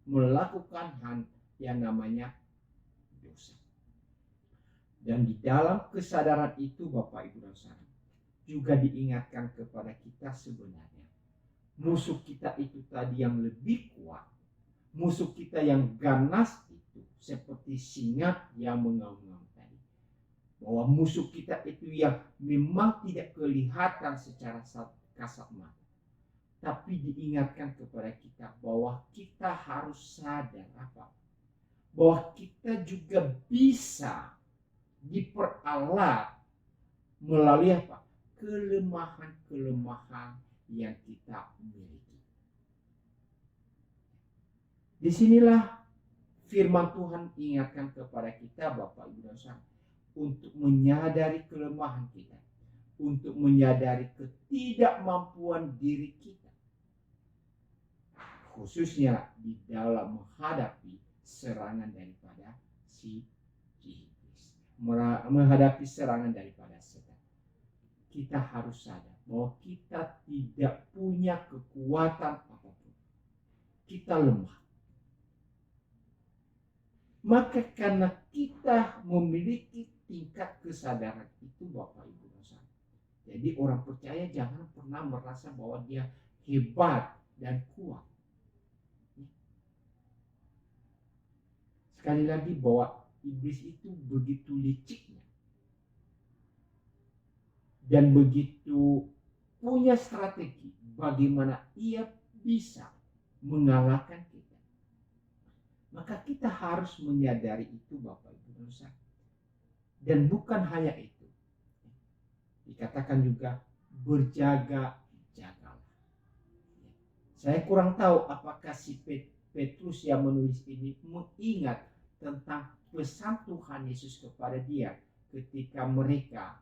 melakukan hal yang namanya dosa. Dan di dalam kesadaran itu, Bapak Ibu dan Saudara, juga diingatkan kepada kita sebenarnya musuh kita itu tadi yang lebih kuat, musuh kita yang ganas itu seperti singa yang mengaum-ngaum tadi. Bahwa musuh kita itu yang memang tidak kelihatan secara kasat mata, tapi diingatkan kepada kita bahwa kita harus sadar apa? Bahwa kita juga bisa diperalat melalui apa? Kelemahan-kelemahan yang kita miliki. Disinilah firman Tuhan ingatkan kepada kita, Bapak Ibu dan Saudara, untuk menyadari kelemahan kita, untuk menyadari ketidakmampuan diri kita, khususnya di dalam menghadapi serangan daripada si iblis, menghadapi serangan daripada setan. Kita harus sadar bahwa kita tidak punya kekuatan apapun. Kita lemah. Maka karena kita memiliki tingkat kesadaran itu, Bapak Ibu dan Saudara, jadi orang percaya jangan pernah merasa bahwa dia hebat dan kuat. Sekali lagi bahwa iblis itu begitu liciknya dan begitu punya strategi bagaimana ia bisa mengalahkan kita. Maka kita harus menyadari itu, Bapak Ibu dan Saudara. Dan bukan hanya itu. Dikatakan juga berjaga-jagalah. Saya kurang tahu apakah si Petrus yang menulis ini mengingat tentang pesan Tuhan Yesus kepada dia ketika mereka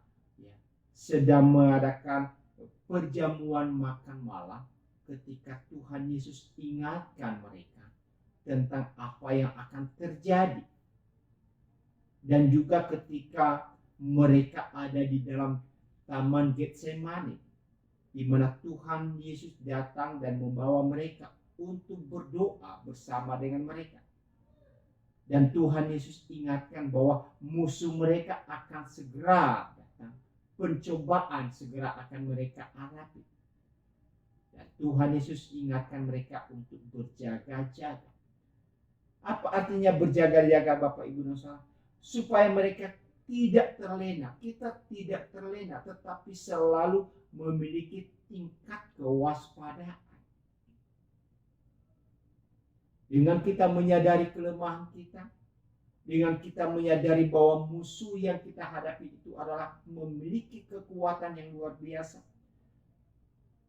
sedang mengadakan perjamuan makan malam, ketika Tuhan Yesus ingatkan mereka tentang apa yang akan terjadi. Dan juga ketika mereka ada di dalam Taman Getsemani, di mana Tuhan Yesus datang dan membawa mereka untuk berdoa bersama dengan mereka. Dan Tuhan Yesus ingatkan bahwa musuh mereka akan segera datang, pencobaan segera akan mereka hadapi. Dan Tuhan Yesus ingatkan mereka untuk berjaga-jaga. Apa artinya berjaga-jaga, Bapak Ibu dan Saudara? Supaya mereka tidak terlena. Kita tidak terlena, tetapi selalu memiliki tingkat kewaspadaan. Dengan kita menyadari kelemahan kita, dengan kita menyadari bahwa musuh yang kita hadapi itu adalah memiliki kekuatan yang luar biasa,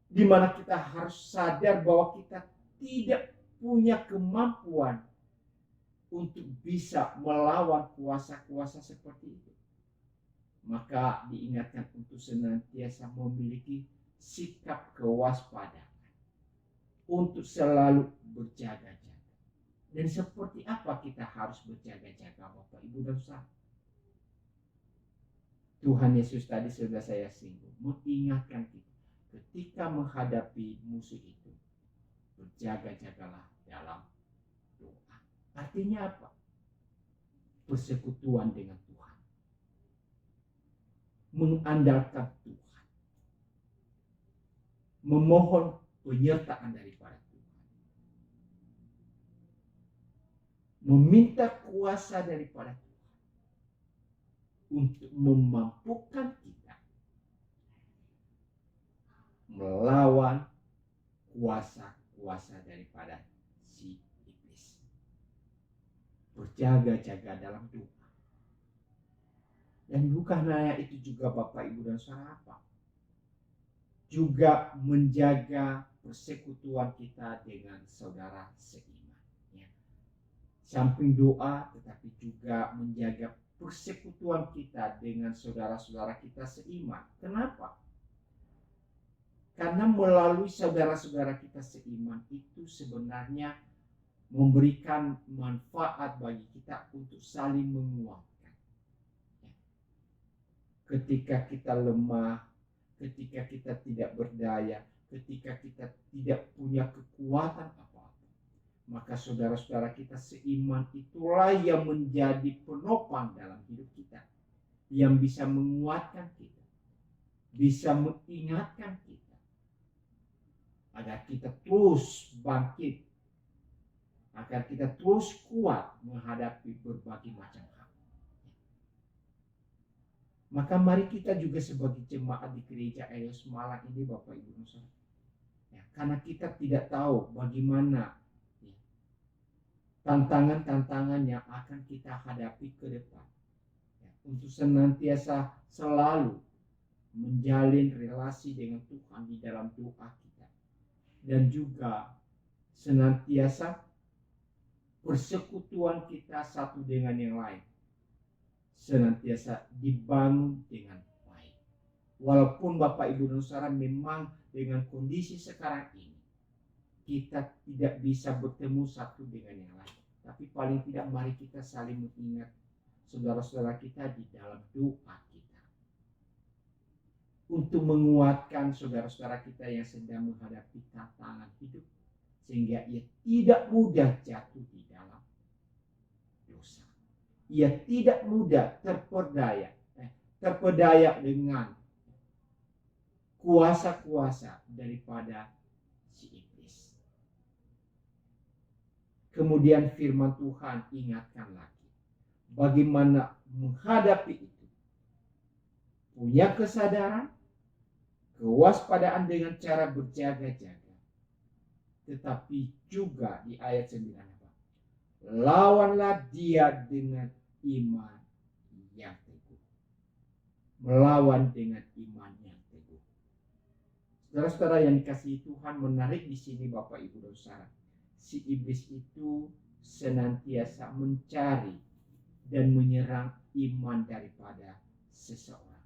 di mana kita harus sadar bahwa kita tidak punya kemampuan untuk bisa melawan kuasa-kuasa seperti itu. Maka diingatkan untuk senantiasa memiliki sikap kewaspadaan, untuk selalu berjaga-jaga. Dan seperti apa kita harus berjaga-jaga, Bapak Ibu dan Saudara? Tuhan Yesus tadi sudah saya singgung, mengingatkan kita ketika menghadapi musuh itu, berjaga-jagalah dalam doa. Artinya apa? Persekutuan dengan Tuhan, mengandalkan Tuhan, memohon penyertaan daripada Tuhan, meminta kuasa daripada Tuhan untuk memampukan kita melawan kuasa-kuasa daripada si iblis. Berjaga-jaga dalam doa. Dan bukan hanya itu juga, Bapak Ibu dan Saudara, juga menjaga persekutuan kita dengan saudara seiman. Samping doa, tetapi juga menjaga persekutuan kita dengan saudara-saudara kita seiman. Kenapa? Karena melalui saudara-saudara kita seiman itu sebenarnya memberikan manfaat bagi kita untuk saling menguatkan. Ketika kita lemah, ketika kita tidak berdaya, ketika kita tidak punya kekuatan apa-apa, maka saudara-saudara kita seiman itulah yang menjadi penopang dalam hidup kita, yang bisa menguatkan kita, bisa mengingatkan kita, agar kita terus bangkit, agar kita terus kuat menghadapi berbagai macam hal. Maka mari kita juga sebagai jemaat di gereja Elios Malang ini, Bapak Ibu Saudara, Ya, karena kita tidak tahu bagaimana ya, tantangan-tantangan yang akan kita hadapi ke depan. Ya, untuk senantiasa selalu menjalin relasi dengan Tuhan di dalam doa kita. Dan juga senantiasa persekutuan kita satu dengan yang lain senantiasa dibangun dengan baik. Walaupun Bapak Ibu dan Saudara memang dengan kondisi sekarang ini kita tidak bisa bertemu satu dengan yang lain, tapi paling tidak mari kita saling mengingat saudara-saudara kita di dalam doa kita untuk menguatkan saudara-saudara kita yang sedang menghadapi tantangan hidup, sehingga ia tidak mudah jatuh di dalam dosa. Ia tidak mudah terpedaya dengan kuasa-kuasa daripada si iblis. Kemudian firman Tuhan ingatkan lagi bagaimana menghadapi itu. Punya kesadaran, kewaspadaan dengan cara berjaga-jaga. Tetapi juga di ayat 9, lawanlah dia dengan iman yang teguh. Melawan dengan iman yang teguh. Saudara-saudara yang dikasihi Tuhan, menarik di sini Bapak Ibu dan Saudara. Si iblis itu senantiasa mencari dan menyerang iman daripada seseorang.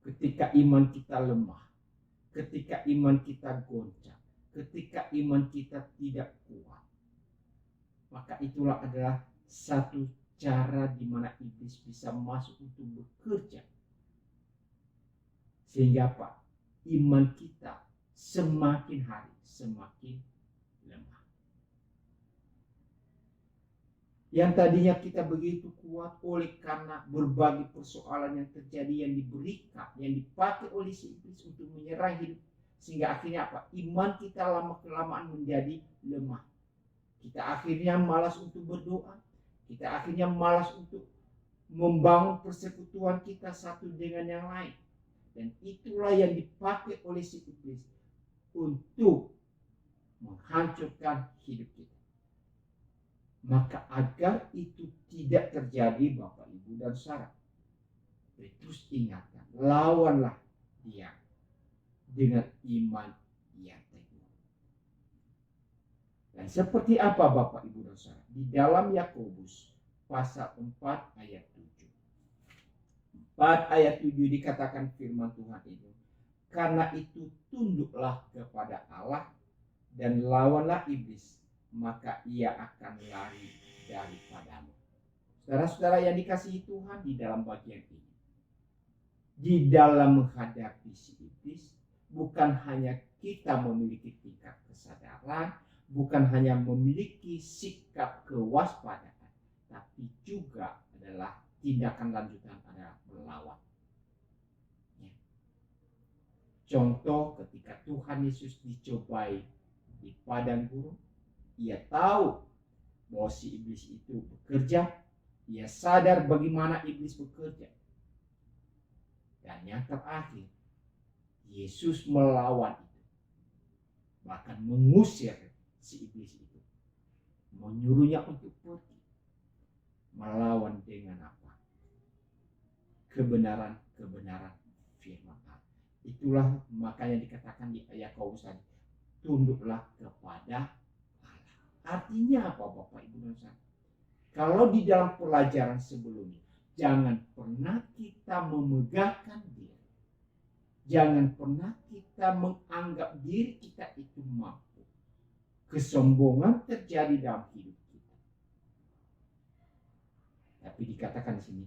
Ketika iman kita lemah, ketika iman kita goncang, ketika iman kita tidak kuat, maka itulah adalah satu cara di mana iblis bisa masuk untuk bekerja. Sehingga apa? Iman kita semakin hari semakin lemah. Yang tadinya kita begitu kuat oleh karena berbagai persoalan yang terjadi, yang diberikan, yang dipakai oleh si iblis untuk menyerang hidup. Sehingga akhirnya apa? Iman kita lama-kelamaan menjadi lemah. Kita akhirnya malas untuk berdoa. Kita akhirnya malas untuk membangun persekutuan kita satu dengan yang lain. Dan itulah yang dipakai oleh si iblis untuk menghancurkan hidup kita. Maka agar itu tidak terjadi Bapak Ibu dan Saudara, terus ingatkan, lawanlah dia dengan iman yang teguh. Dan seperti apa Bapak Ibu dan Saudara? Di dalam Yakobus pasal 4 ayat 7. 4 ayat 7 dikatakan firman Tuhan ini, karena itu tunduklah kepada Allah dan lawanlah iblis, maka ia akan lari daripadamu. Saudara-saudara yang dikasihi Tuhan, di dalam bagian ini, di dalam menghadapi si iblis, bukan hanya kita memiliki tingkat kesadaran, bukan hanya memiliki sikap kewaspadaan, tapi juga adalah tindakan lanjutan adalah melawan. Ya. Contoh ketika Tuhan Yesus dicobai di padang gurun, ia tahu bahwa si iblis itu bekerja, ia sadar bagaimana iblis bekerja. Dan yang terakhir, Yesus melawan itu, bahkan mengusir si iblis itu, menyuruhnya untuk pergi, melawan dengan apa? Kebenaran firman Allah. Itulah makanya dikatakan di Yakobus tadi, tunduklah kepada Allah. Artinya apa Bapak Ibu dan Saudara? Kalau di dalam pelajaran sebelumnya, jangan pernah kita memegahkan diri. Jangan pernah kita menganggap diri kita itu mampu. Kesombongan terjadi dalam hidup kita. Tapi dikatakan di sini,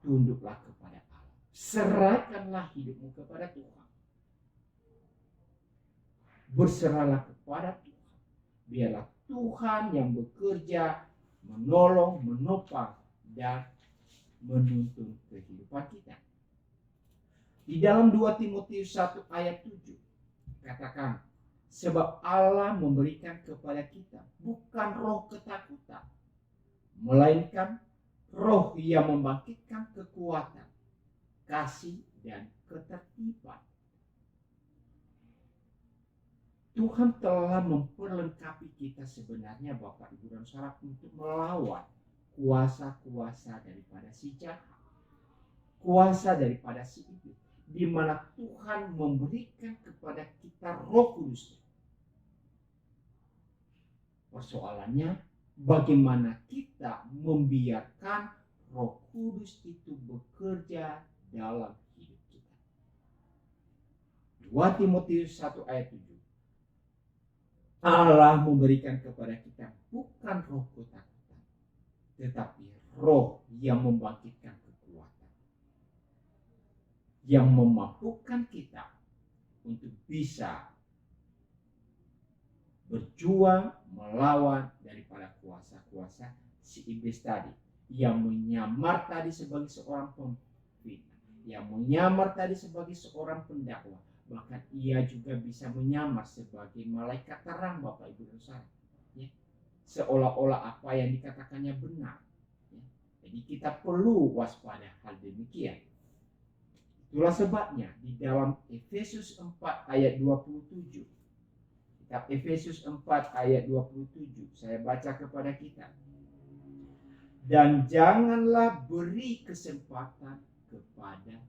tunduklah kepada Allah. Serahkanlah hidupmu kepada Tuhan. Berserahlah kepada Tuhan. Biarlah Tuhan yang bekerja, menolong, menopang, dan menuntun kehidupan kita. Di dalam 2 Timotius 1 ayat 7 katakan, sebab Allah memberikan kepada kita bukan roh ketakutan, melainkan roh yang membangkitkan kekuatan, kasih, dan ketertiban. Tuhan telah memperlengkapi kita sebenarnya Bapak Ibu dan Saudara untuk melawan kuasa-kuasa daripada si jahat, kuasa daripada si iblis, di mana Tuhan memberikan kepada kita Roh Kudus. Persoalannya bagaimana kita membiarkan Roh Kudus itu bekerja dalam hidup kita. 2 Timotius 1 ayat 7. Allah memberikan kepada kita bukan roh ketakutan, tetapi roh yang membangkitkan kekuatan, yang memampukan kita untuk bisa berjuang melawan daripada kuasa-kuasa si iblis tadi, yang menyamar tadi sebagai seorang pemfitnah, yang menyamar tadi sebagai seorang pendakwah. Bahkan ia juga bisa menyamar sebagai malaikat terang Bapak Ibu dan Saudara, ya. Seolah-olah apa yang dikatakannya benar, ya. Jadi kita perlu waspada hal demikian. Itulah sebabnya di dalam Efesus 4 ayat 27, kitab Efesus 4 ayat 27, saya baca kepada kita. Dan janganlah beri kesempatan kepada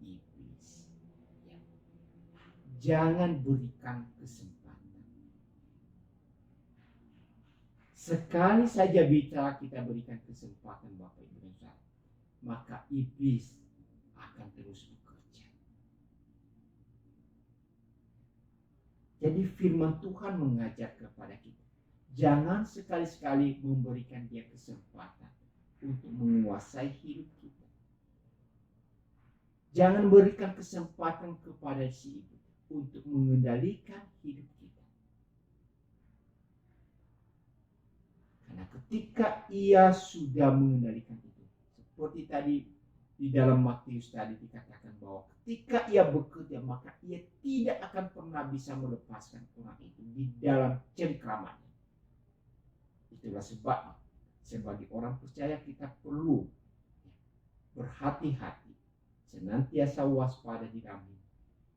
iblis. Jangan berikan kesempatan. Sekali saja kita berikan kesempatan Bapak Ibu dan Saudara, maka iblis akan terus bekerja. Jadi firman Tuhan mengajar kepada kita, jangan sekali-sekali memberikan dia kesempatan untuk menguasai hidup kita. Jangan berikan kesempatan kepada si iblis untuk mengendalikan hidup kita. Karena ketika ia sudah mengendalikan itu, seperti tadi di dalam Matius tadi dikatakan bahwa ketika ia bekerja, maka ia tidak akan pernah bisa melepaskan orang itu di dalam cengkramannya. Itulah sebabnya sebagai orang percaya kita perlu berhati-hati, senantiasa waspada di dalam hidup.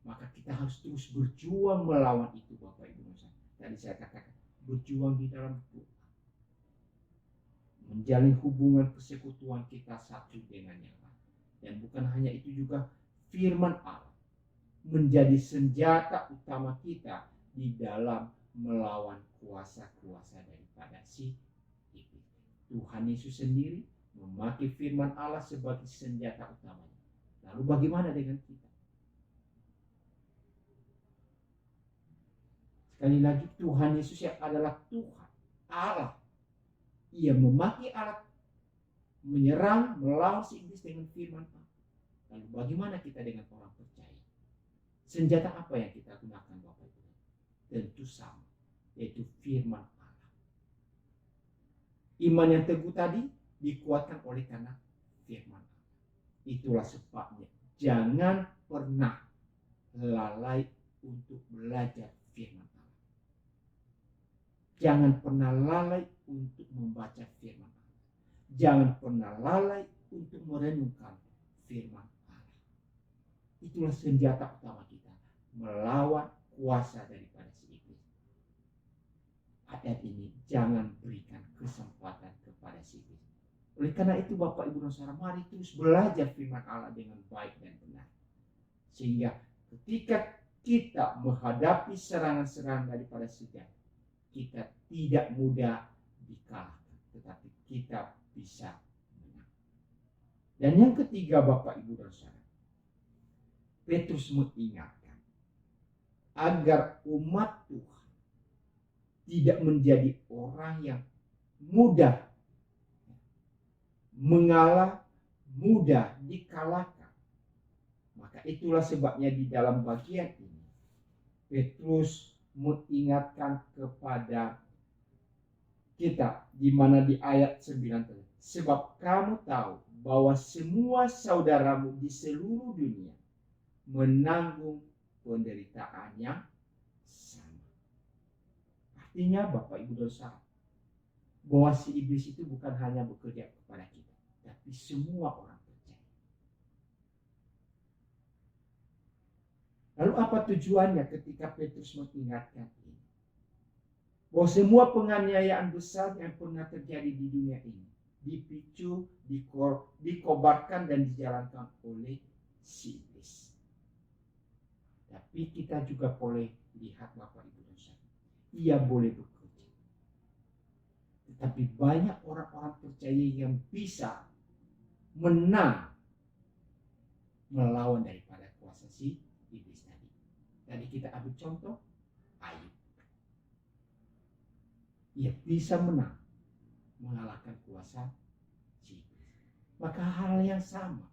Maka kita harus terus berjuang melawan itu Bapak Ibu. Tadi saya katakan berjuang di dalam doa, menjalin hubungan persekutuan kita satu dengan yang lain. Dan bukan hanya itu, juga firman Allah menjadi senjata utama kita di dalam melawan kuasa-kuasa daripada si iblis. Tuhan Yesus sendiri memakai firman Allah sebagai senjata utamanya. Lalu bagaimana dengan kita? Sekali lagi, Tuhan Yesus yang adalah Tuhan Allah, ia memakai alat menyerang, melawan si iblis dengan firman Allah. Lalu bagaimana kita dengan orang percaya? Senjata apa yang kita gunakan Bapak Ibu? Tentu sama, yaitu firman Allah. Iman yang teguh tadi dikuatkan oleh karena firman Allah. Itulah sebabnya jangan pernah lalai untuk belajar firman Allah. Jangan pernah lalai untuk membaca firman Allah. Jangan pernah lalai untuk merenungkan firman Allah. Itulah senjata utama kita melawan kuasa daripada si iblis. Ayat ini, jangan berikan kesempatan kepada si iblis. Oleh karena itu Bapak Ibu dan Saudara, mari terus belajar firman Allah dengan baik dan benar. Sehingga ketika kita menghadapi serangan-serangan daripada si jahat, kita tidak mudah dikalahkan, tetapi kita bisa menang. Dan yang ketiga Bapak Ibu dan Saudara, Petrus mengingatkan agar umat Tuhan tidak menjadi orang yang mudah mengalah, mudah dikalahkan. Maka itulah sebabnya di dalam bagian ini Petrus mengingatkan kepada kita di mana di ayat 9 tadi, sebab kamu tahu bahwa semua saudaramu di seluruh dunia menanggung penderitaan yang sama. Artinya Bapak Ibu dan Saudara, bahwa si iblis itu bukan hanya bekerja kepada kita, tapi semua orang percaya. Lalu apa tujuannya ketika Petrus mengingatkan ini? bahwa semua penganiayaan besar yang pernah terjadi di dunia ini dipicu, dikobarkan dan dijalankan oleh si iblis. Tapi kita juga boleh lihat Bapak Ibu dan Saudara, ia boleh bekerja. Tetapi banyak orang-orang percaya yang bisa menang melawan daripada kuasa si iblis tadi. Tadi kita ambil contoh Ayub. Ia bisa menang mengalahkan kuasa si iblis. Maka hal yang sama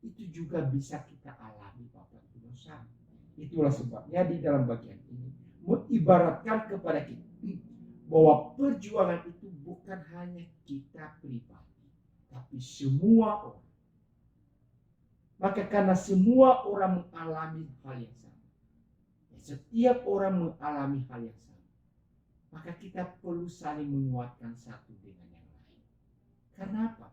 itu juga bisa kita alami Bapak Ibu dan Saudara. Itulah sebabnya di dalam bagian ini mengibaratkan kepada kita bahwa perjuangan itu bukan hanya kita pribadi, tapi semua orang. Maka karena semua orang mengalami hal yang sama, setiap orang mengalami hal yang sama, maka kita perlu saling menguatkan satu dengan yang lain. Karena apa?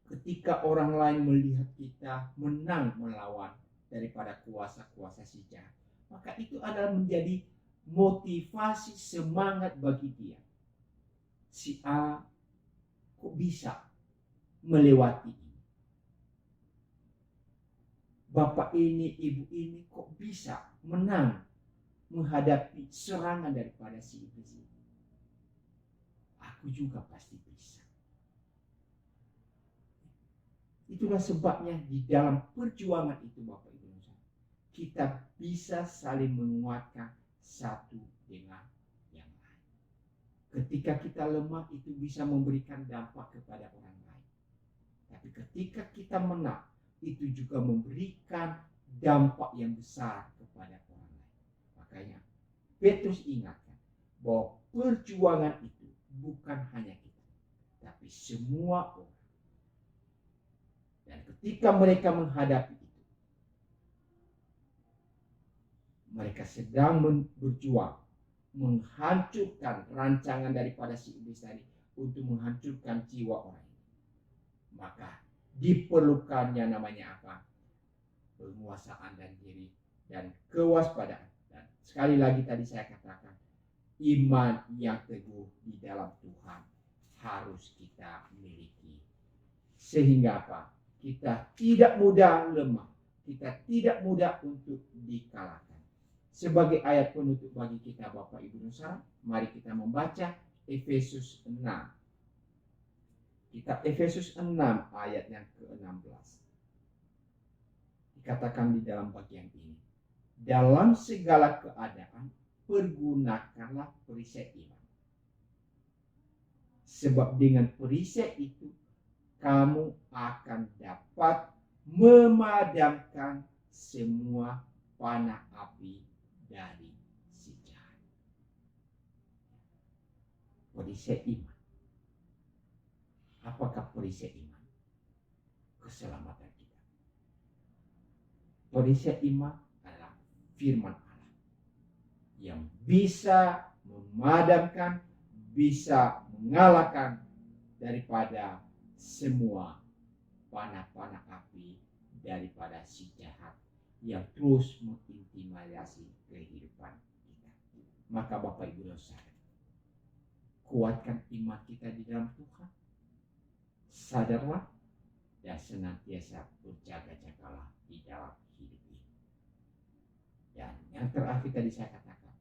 Ketika orang lain melihat kita menang melawan daripada kuasa-kuasa si jahat, maka itu adalah menjadi motivasi semangat bagi dia. Si A kok bisa melewati ini? Bapak ini, ibu ini kok bisa menang menghadapi serangan daripada si iblis ini? Aku juga pasti bisa. Itulah sebabnya di dalam perjuangan itu Bapak Ibu, kita bisa saling menguatkan satu dengan yang lain. Ketika kita lemah itu bisa memberikan dampak kepada orang lain. Tapi ketika kita menang itu juga memberikan dampak yang besar kepada orang lain. Makanya Petrus ingatkan bahwa perjuangan itu bukan hanya kita, tapi semua orang. Dan ketika mereka menghadapi itu, mereka sedang berjuang menghancurkan rancangan daripada si iblis tadi untuk menghancurkan jiwa orang ini. Maka diperlukannya namanya apa? Penguasaan dan diri dan kewaspadaan. Dan sekali lagi tadi saya katakan, iman yang teguh di dalam Tuhan harus kita miliki. Sehingga apa? Kita tidak mudah lemah. Kita tidak mudah untuk dikalahkan. Sebagai ayat penutup bagi kita Bapak Ibu dan Saudara, mari kita membaca Efesus 6. Kitab Efesus 6 ayat yang ke-16. Dikatakan di dalam bagian ini, dalam segala keadaan pergunakanlah perisai iman. Sebab dengan perisai itu kamu akan dapat memadamkan semua panah api dari si jahat. Perisai iman. Apakah perisai iman? Keselamatan kita. Perisai iman adalah firman Allah yang bisa memadamkan, bisa mengalahkan daripada semua panah-panah api daripada si jahat yang terus mengintimidasi kehidupan kita. Maka Bapak Ibu dan Saudara, kuatkan iman kita di dalam Tuhan. Sadarlah dan senantiasa berjaga-jagalah di dalam hidup ini. Dan yang terakhir tadi saya katakan,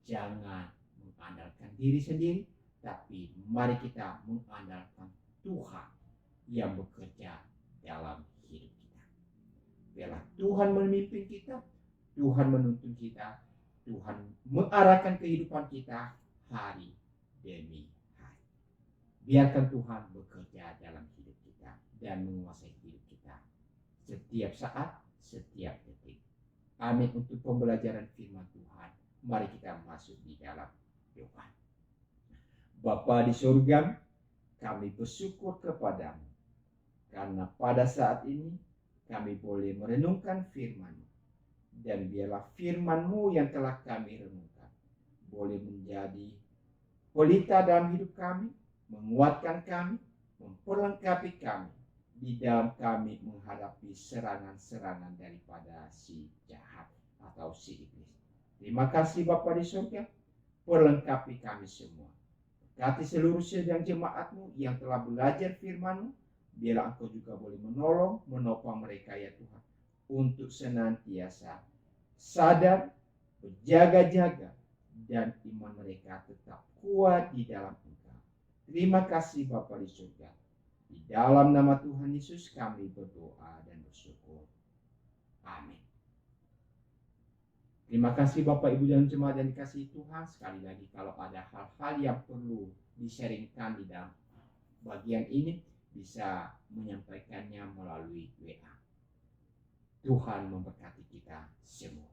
jangan mengandalkan diri sendiri, tapi mari kita mengandalkan Tuhan yang bekerja dalam hidup kita. Biarlah Tuhan memimpin kita, Tuhan menuntun kita, Tuhan mengarahkan kehidupan kita hari demi hari. Biarkan Tuhan bekerja dalam hidup kita dan menguasai hidup kita setiap saat, setiap detik. Amin. Untuk pembelajaran firman Tuhan, mari kita masuk di dalam doa. Bapa di surga, kami bersyukur kepadamu karena pada saat ini kami boleh merenungkan firman-Mu. Dan biarlah firman-Mu yang telah kami renungkan boleh menjadi pelita dalam hidup kami, menguatkan kami, memperlengkapi kami di dalam kami menghadapi serangan-serangan daripada si jahat atau si iblis. Terima kasih Bapa di surga. perlengkapi kami semua. Berkati seluruh sedang jemaat-Mu yang telah belajar firman-Mu, biarlah Engkau juga boleh menolong, menopang mereka ya Tuhan, untuk senantiasa sadar, berjaga-jaga, dan iman mereka tetap kuat di dalam Engkau. Terima kasih Bapa di surga. Di dalam nama Tuhan Yesus kami berdoa dan bersyukur. Amin. Terima kasih Bapak Ibu dan jemaat yang dikasihi Tuhan. Sekali lagi kalau ada hal-hal yang perlu di-sharingkan di dalam bagian ini, bisa menyampaikannya melalui WA. Tuhan memberkati kita semua.